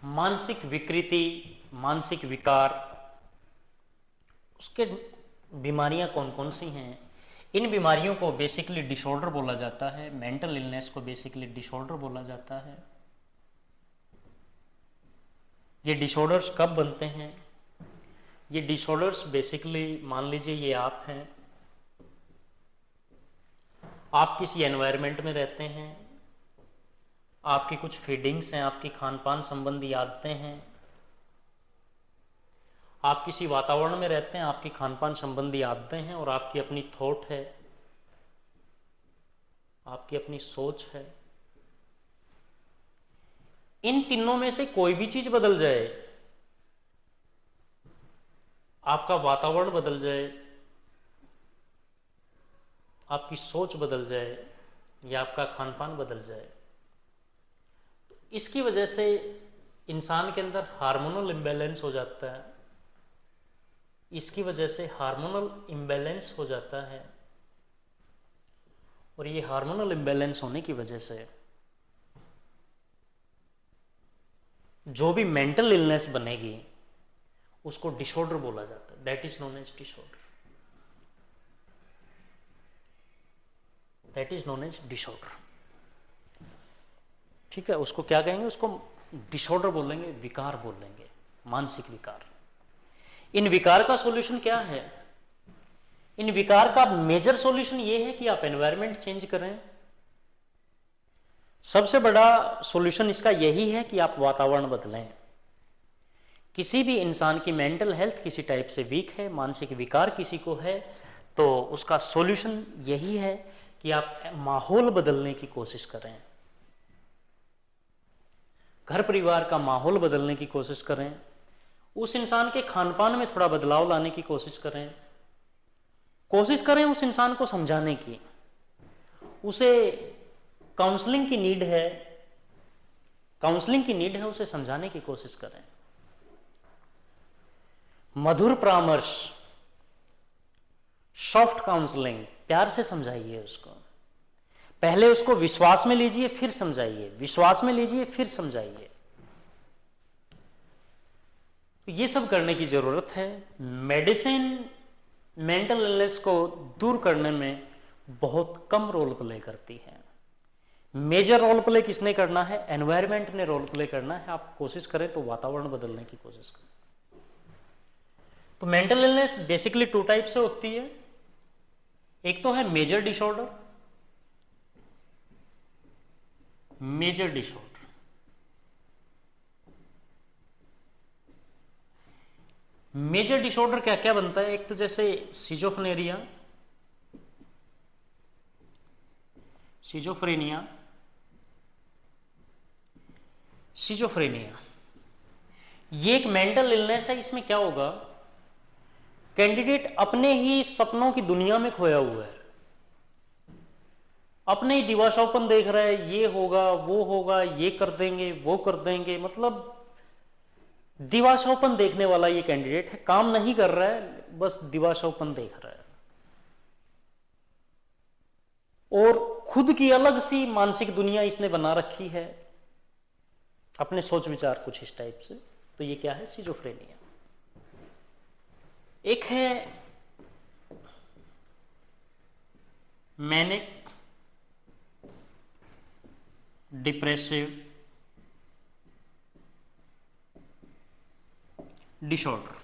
[SPEAKER 1] मानसिक विकृति, मानसिक विकार, उसके बीमारियां कौन कौन सी हैं। इन बीमारियों को बेसिकली डिसऑर्डर बोला जाता है। मेंटल इलनेस को बेसिकली डिसऑर्डर बोला जाता है। ये डिसऑर्डर्स कब बनते हैं? ये डिसऑर्डर्स बेसिकली मान लीजिए ये आप हैं, आप किसी एनवायरनमेंट में रहते हैं, आपकी कुछ फीडिंग्स हैं, आपकी खान पान संबंधी आदतें हैं, आप किसी वातावरण में रहते हैं, आपकी खान पान संबंधी आदतें हैं, और आपकी अपनी थॉट है, आपकी अपनी सोच है। इन तीनों में से कोई भी चीज बदल जाए, आपका वातावरण बदल जाए, आपकी सोच बदल जाए, या आपका खान पान बदल जाए, तो इसकी वजह से इंसान के अंदर हार्मोनल इम्बैलेंस हो जाता है। इसकी वजह से हार्मोनल इम्बैलेंस हो जाता है, और ये हार्मोनल इम्बैलेंस होने की वजह से जो भी मेंटल इलनेस बनेगी उसको डिसऑर्डर बोला जाता है। That is known as disorder. That is known as disorder. ठीक है, उसको क्या कहेंगे? उसको डिसऑर्डर बोलेंगे, विकार बोलेंगे, मानसिक विकार। इन विकार का सॉल्यूशन क्या है? इन विकार का मेजर सॉल्यूशन ये है कि आप एनवायरनमेंट चेंज करें। सबसे बड़ा सॉल्यूशन इसका यही है कि आप वातावरण बदलें। किसी भी इंसान की मेंटल हेल्थ किसी टाइप से वीक है, मानसिक विकार किसी को है, तो उसका सॉल्यूशन यही है कि आप माहौल बदलने की कोशिश करें। घर परिवार का माहौल बदलने की कोशिश करें। उस इंसान के खान पान में थोड़ा बदलाव लाने की कोशिश करें। कोशिश करें उस इंसान को समझाने की। उसे काउंसलिंग की नीड है, काउंसलिंग की नीड है, उसे समझाने की कोशिश करें। मधुर परामर्श, सॉफ्ट काउंसलिंग, प्यार से समझाइए उसको। पहले उसको विश्वास में लीजिए, फिर समझाइए, विश्वास में लीजिए, फिर समझाइए। तो ये सब करने की जरूरत है। मेडिसिन मेंटल इलनेस को दूर करने में बहुत कम रोल प्ले करती है। मेजर रोल प्ले किसने करना है? एनवायरनमेंट ने रोल प्ले करना है। आप कोशिश करें तो वातावरण बदलने की कोशिश करें। तो मेंटल इलनेस बेसिकली 2 टाइप से होती है। एक तो है major disorder. Major disorder, major disorder क्या क्या बनता है? एक तो जैसे सिजोफ्रेनिया, सिजोफ्रेनिया, सिजोफ्रेनिया, ये एक मेंटल इलनेस है। इसमें क्या होगा? कैंडिडेट अपने ही सपनों की दुनिया में खोया हुआ है, अपने ही दिवास्वप्न देख रहा है, ये होगा, वो होगा, ये कर देंगे, वो कर देंगे। मतलब दिवास्वप्न देखने वाला ये कैंडिडेट है। काम नहीं कर रहा है, बस दिवास्वप्न देख रहा है, और खुद की अलग सी मानसिक दुनिया इसने बना रखी है। अपने सोच विचार कुछ इस टाइप से। तो ये क्या है? सिजोफ्रेनिया। एक है manic depressive disorder.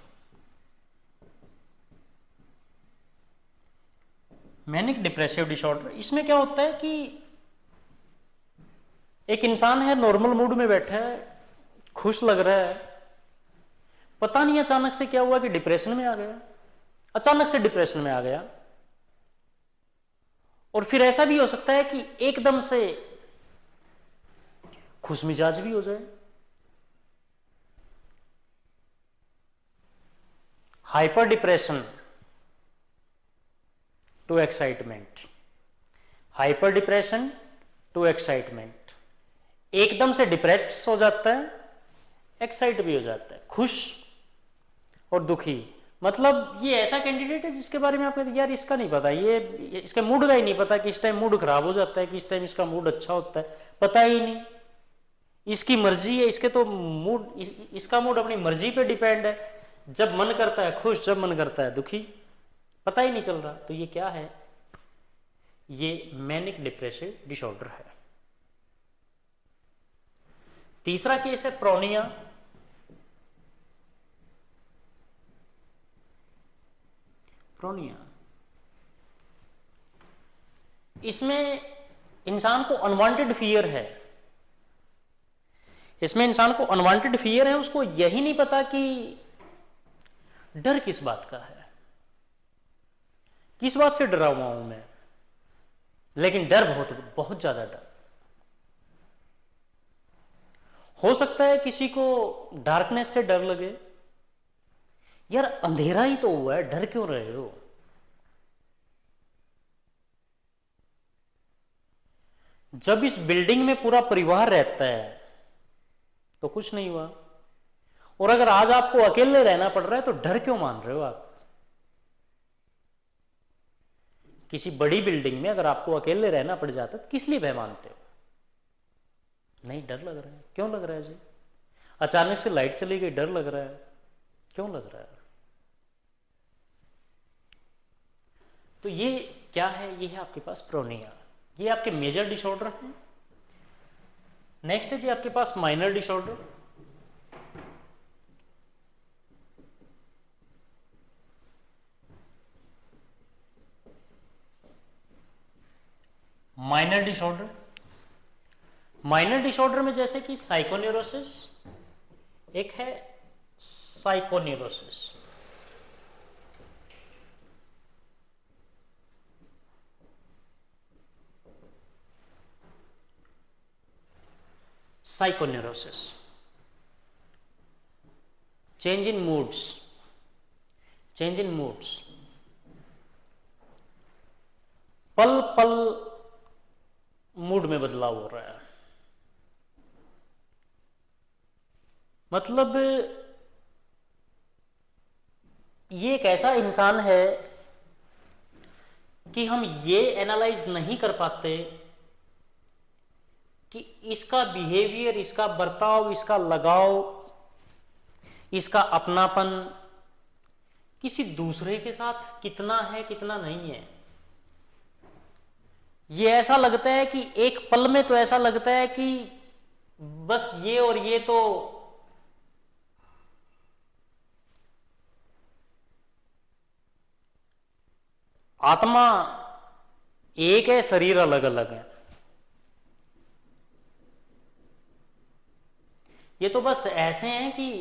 [SPEAKER 1] Manic depressive disorder, इसमें क्या होता है कि एक इंसान है, नॉर्मल मूड में बैठा है, खुश लग रहा है, पता नहीं अचानक से क्या हुआ कि डिप्रेशन में आ गया, अचानक से डिप्रेशन में आ गया। और फिर ऐसा भी हो सकता है कि एकदम से खुश मिजाज भी हो जाए। Hyper depression to excitement, hyper depression to excitement, एकदम से डिप्रेस हो जाता है, एक्साइट भी हो जाता है, खुश और दुखी। मतलब ये ऐसा कैंडिडेट है जिसके बारे में आप कहते हैं यार इसका नहीं पता, ये इसके मूड का ही नहीं पता, किस टाइम मूड खराब हो जाता है, किस टाइम इसका मूड अच्छा होता है, पता ही नहीं। इसकी मर्जी है, इसके तो मूड इसका मूड अपनी मर्जी पे डिपेंड है, जब मन करता है खुश, जब मन करता है दुखी, पता ही नहीं चल रहा। तो ये क्या है? ये मैनिक डिप्रेसिव डिसऑर्डर है। तीसरा केस है प्रोनिया। प्रोनिया, इसमें इंसान को अनवांटेड फियर है, इसमें इंसान को अनवांटेड फियर है, उसको यही नहीं पता कि डर किस बात का है, किस बात से डरा हुआ हूं मैं, लेकिन डर बहुत बहुत ज्यादा डर। हो सकता है किसी को डार्कनेस से डर लगे, यार अंधेरा ही तो हुआ है, डर क्यों रहे हो। जब इस बिल्डिंग में पूरा परिवार रहता है तो कुछ नहीं हुआ, और अगर आज आपको अकेले रहना पड़ रहा है तो डर क्यों मान रहे हो आप। किसी बड़ी बिल्डिंग में अगर आपको अकेले रहना पड़ जाता तो किस लिए भय मानते हो? नहीं, डर लग रहा है। क्यों लग रहा है जी? अचानक से लाइट चली गई, डर लग रहा है, क्यों लग रहा है? तो ये क्या है? ये है आपके पास प्रोनिया, ये आपके मेजर डिसऑर्डर हैं। नेक्स्ट है जी आपके पास minor disorder. Minor disorder, minor disorder में जैसे कि साइकोन्यूरोसिस, एक है psychoneurosis. Psychoneurosis, change in moods, change in moods, पल पल मूड में बदलाव हो रहा है। मतलब ये एक ऐसा इंसान है कि हम ये एनालाइज नहीं कर पाते कि इसका बिहेवियर, इसका बर्ताव, इसका लगाव, इसका अपनापन किसी दूसरे के साथ कितना है, कितना नहीं है। ये ऐसा लगता है कि एक पल में तो ऐसा लगता है कि बस ये और ये तो आत्मा एक है, शरीर अलग अलग है। ये तो बस ऐसे हैं कि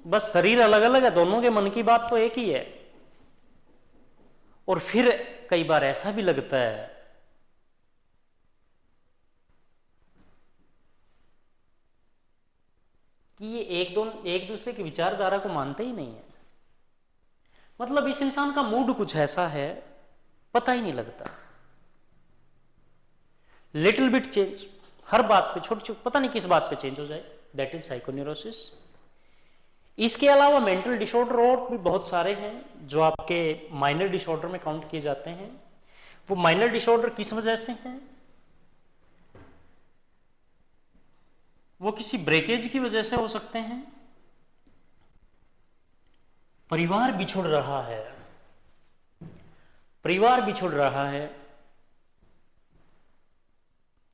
[SPEAKER 1] बस शरीर अलग अलग है, दोनों के मन की बात तो एक ही है। और फिर कई बार ऐसा भी लगता है कि ये एक दूसरे की विचारधारा को मानते ही नहीं है। मतलब इस इंसान का मूड कुछ ऐसा है, पता ही नहीं लगता। लिटिल बिट चेंज, हर बात पे छोटी छोटी, पता नहीं किस बात पे चेंज हो जाए, दैट इज साइकोन्यूरोसिस। इसके अलावा मेंटल डिसऑर्डर और भी बहुत सारे हैं जो आपके माइनर डिसऑर्डर में काउंट किए जाते हैं। वो माइनर डिसऑर्डर किस वजह से हैं? वो किसी ब्रेकेज की वजह से हो सकते हैं, परिवार बिछुड़ रहा है, परिवार बिछुड़ रहा है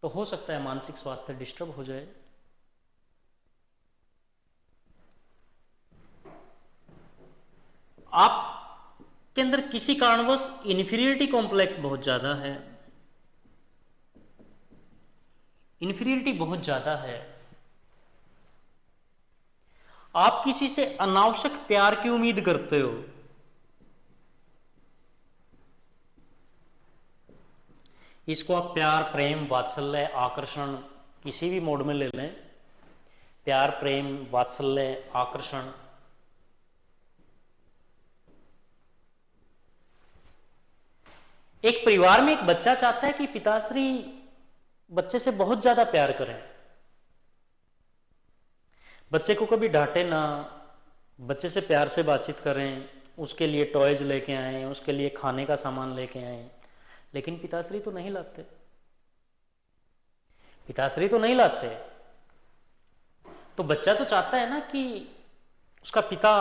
[SPEAKER 1] तो हो सकता है मानसिक स्वास्थ्य डिस्टर्ब हो जाए। आप के अंदर किसी कारणवश इन्फीरियरिटी कॉम्प्लेक्स बहुत ज्यादा है, इन्फीरियरिटी बहुत ज्यादा है, आप किसी से अनावश्यक प्यार की उम्मीद करते हो, इसको आप प्यार, प्रेम, वात्सल्य, आकर्षण किसी भी मोड में ले लें, प्यार, प्रेम, वात्सल्य, आकर्षण, एक परिवार में एक बच्चा चाहता है कि पिताश्री बच्चे से बहुत ज्यादा प्यार करें, बच्चे को कभी डांटे ना, बच्चे से प्यार से बातचीत करें, उसके लिए टॉयज लेके आए, उसके लिए खाने का सामान लेके आए, लेकिन पिताश्री तो नहीं लाते, पिताश्री तो नहीं लाते। तो बच्चा तो चाहता है ना कि उसका पिता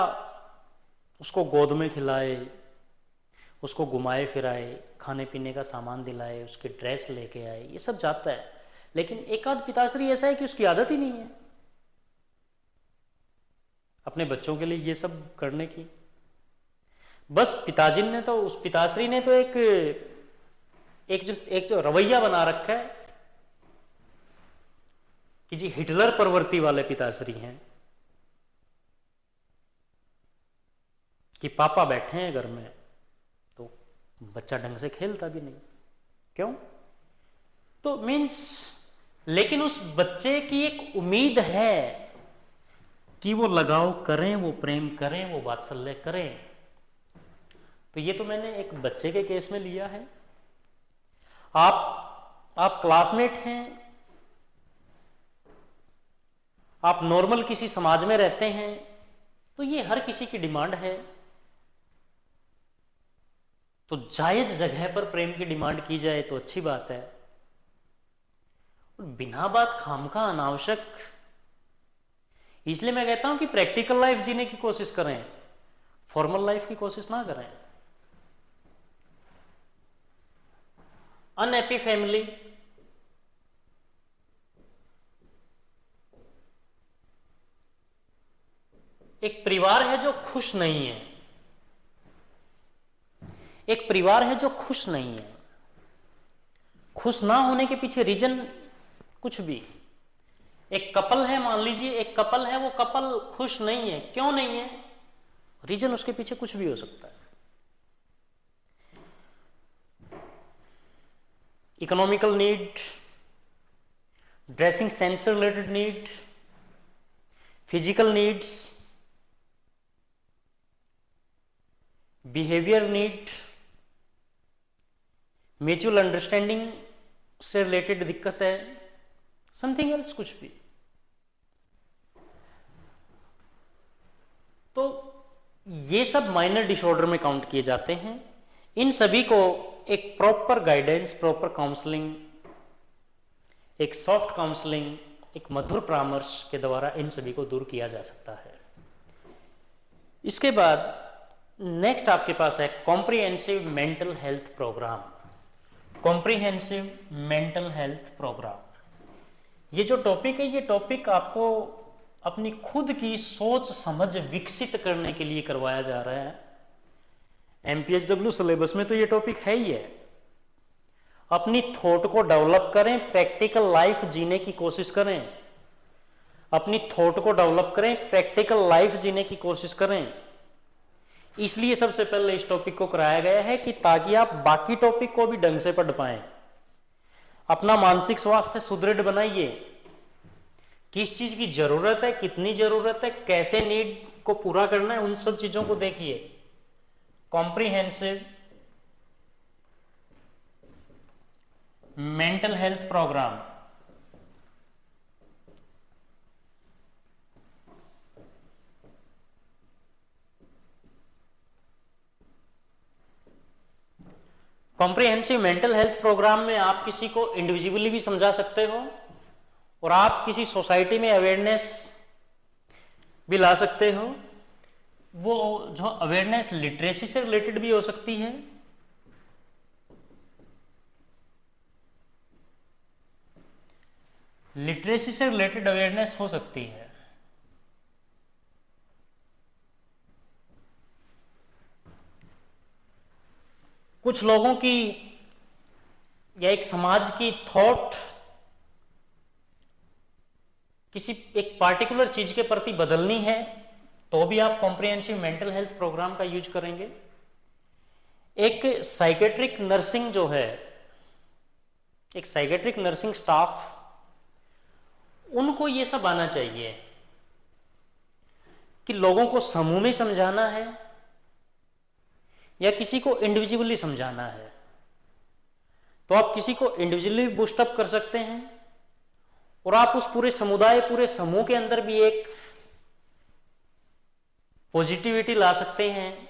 [SPEAKER 1] उसको गोद में खिलाए, उसको घुमाए फिराए, खाने पीने का सामान दिलाए, उसकी ड्रेस लेके आए, ये सब चाहता है। लेकिन एक आध पिताश्री ऐसा है कि उसकी आदत ही नहीं है अपने बच्चों के लिए ये सब करने की। बस पिताजी ने तो, उस पिताश्री ने तो एक जो रवैया बना रखा है कि जी हिटलर प्रवृत्ति वाले पिताश्री हैं कि पापा बैठे हैं घर में तो बच्चा ढंग से खेलता भी नहीं, क्यों? तो मीन्स, लेकिन उस बच्चे की एक उम्मीद है कि वो लगाव करें, वो प्रेम करें, वो वात्सल्य करें। तो ये तो मैंने एक बच्चे के केस में लिया है। आप क्लासमेट हैं, आप नॉर्मल किसी समाज में रहते हैं, तो ये हर किसी की डिमांड है। तो जायज जगह पर प्रेम की डिमांड की जाए तो अच्छी बात है, और बिना बात खामखा अनावश्यक। इसलिए मैं कहता हूं कि प्रैक्टिकल लाइफ जीने की कोशिश करें, फॉर्मल लाइफ की कोशिश ना करें। अनहैप्पी फैमिली, एक परिवार है जो खुश नहीं है, एक परिवार है जो खुश नहीं है। खुश ना होने के पीछे रीजन कुछ भी, एक कपल है, मान लीजिए एक कपल है, वो कपल खुश नहीं है, क्यों नहीं है? रीजन उसके पीछे कुछ भी हो सकता है। इकोनॉमिकल नीड, ड्रेसिंग सेंस से related need, physical needs, behaviour need, mutual understanding से रिलेटेड दिक्कत है, समथिंग एल्स, कुछ भी। तो ये सब माइनर डिसऑर्डर में काउंट किए जाते हैं। इन सभी को एक प्रॉपर गाइडेंस, प्रॉपर काउंसलिंग, एक सॉफ्ट काउंसलिंग, एक मधुर परामर्श के द्वारा इन सभी को दूर किया जा सकता है। इसके बाद नेक्स्ट आपके पास है comprehensive mental health programme. Comprehensive mental health programme, ये जो टॉपिक है, ये टॉपिक आपको अपनी खुद की सोच समझ विकसित करने के लिए करवाया जा रहा है। एमपीएचडब्ल्यू सिलेबस में तो ये टॉपिक है ही है। अपनी थॉट को डेवलप करें, प्रैक्टिकल लाइफ जीने की कोशिश करें, अपनी थॉट को डेवलप करें, प्रैक्टिकल लाइफ जीने की कोशिश करें। इसलिए सबसे पहले इस टॉपिक को कराया गया है कि ताकि आप बाकी टॉपिक को भी ढंग से पढ़ पाएं। अपना मानसिक स्वास्थ्य सुदृढ़ बनाइए, किस चीज की जरूरत है, कितनी जरूरत है, कैसे नीड को पूरा करना है, उन सब चीजों को देखिए। Comprehensive mental health programme, comprehensive mental health programme में आप किसी को इंडिविजुअली भी समझा सकते हो और आप किसी सोसाइटी में अवेयरनेस भी ला सकते हो। वो जो अवेयरनेस लिटरेसी से रिलेटेड भी हो सकती है, लिटरेसी से रिलेटेड अवेयरनेस हो सकती है। कुछ लोगों की या एक समाज की थॉट किसी एक पार्टिकुलर चीज के प्रति बदलनी है, तो भी आप कॉम्प्रिहेंसिव मेंटल हेल्थ प्रोग्राम का यूज करेंगे। एक साइकेट्रिक नर्सिंग जो है, एक साइकेट्रिक नर्सिंग स्टाफ, उनको ये सब आना चाहिए कि लोगों को समूह में समझाना है या किसी को इंडिविजुअली समझाना है। तो आप किसी को इंडिविजुअली बूस्टअप कर सकते हैं और आप उस पूरे समुदाय, पूरे समूह के अंदर भी एक पॉजिटिविटी ला सकते हैं।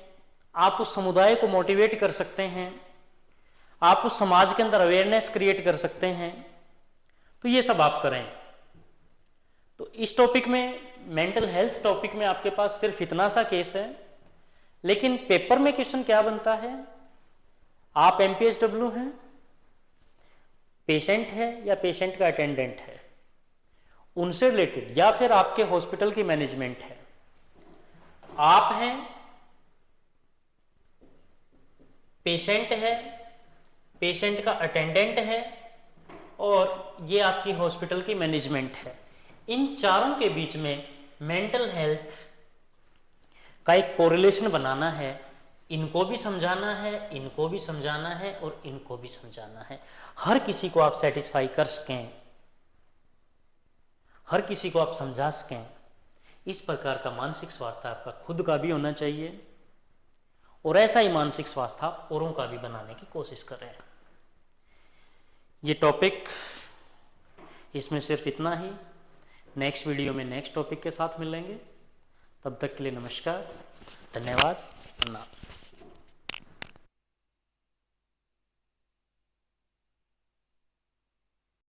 [SPEAKER 1] आप उस समुदाय को मोटिवेट कर सकते हैं, आप उस समाज के अंदर अवेयरनेस क्रिएट कर सकते हैं। तो ये सब आप करें। तो इस टॉपिक में, मेंटल हेल्थ टॉपिक में आपके पास सिर्फ इतना सा केस है, लेकिन पेपर में क्वेश्चन क्या बनता है, आप एमपीएचडब्ल्यू हैं, पेशेंट है या पेशेंट का अटेंडेंट है, उनसे रिलेटेड, या फिर आपके हॉस्पिटल की मैनेजमेंट है, आप हैं, पेशेंट है, पेशेंट का अटेंडेंट है और ये आपकी हॉस्पिटल की मैनेजमेंट है। इन चारों के बीच में मेंटल हेल्थ का एक कोरिलेशन बनाना है। इनको भी समझाना है, इनको भी समझाना है और इनको भी समझाना है। हर किसी को आप सेटिस्फाई कर सकें, हर किसी को आप समझा सकें। इस प्रकार का मानसिक स्वास्थ्य आपका खुद का भी होना चाहिए और ऐसा ही मानसिक स्वास्थ्य औरों का भी बनाने की कोशिश करें। ये टॉपिक, इसमें सिर्फ इतना ही। नेक्स्ट वीडियो में नेक्स्ट टॉपिक के साथ मिलेंगे। तब तक के लिए नमस्कार, धन्यवाद, प्रणाम।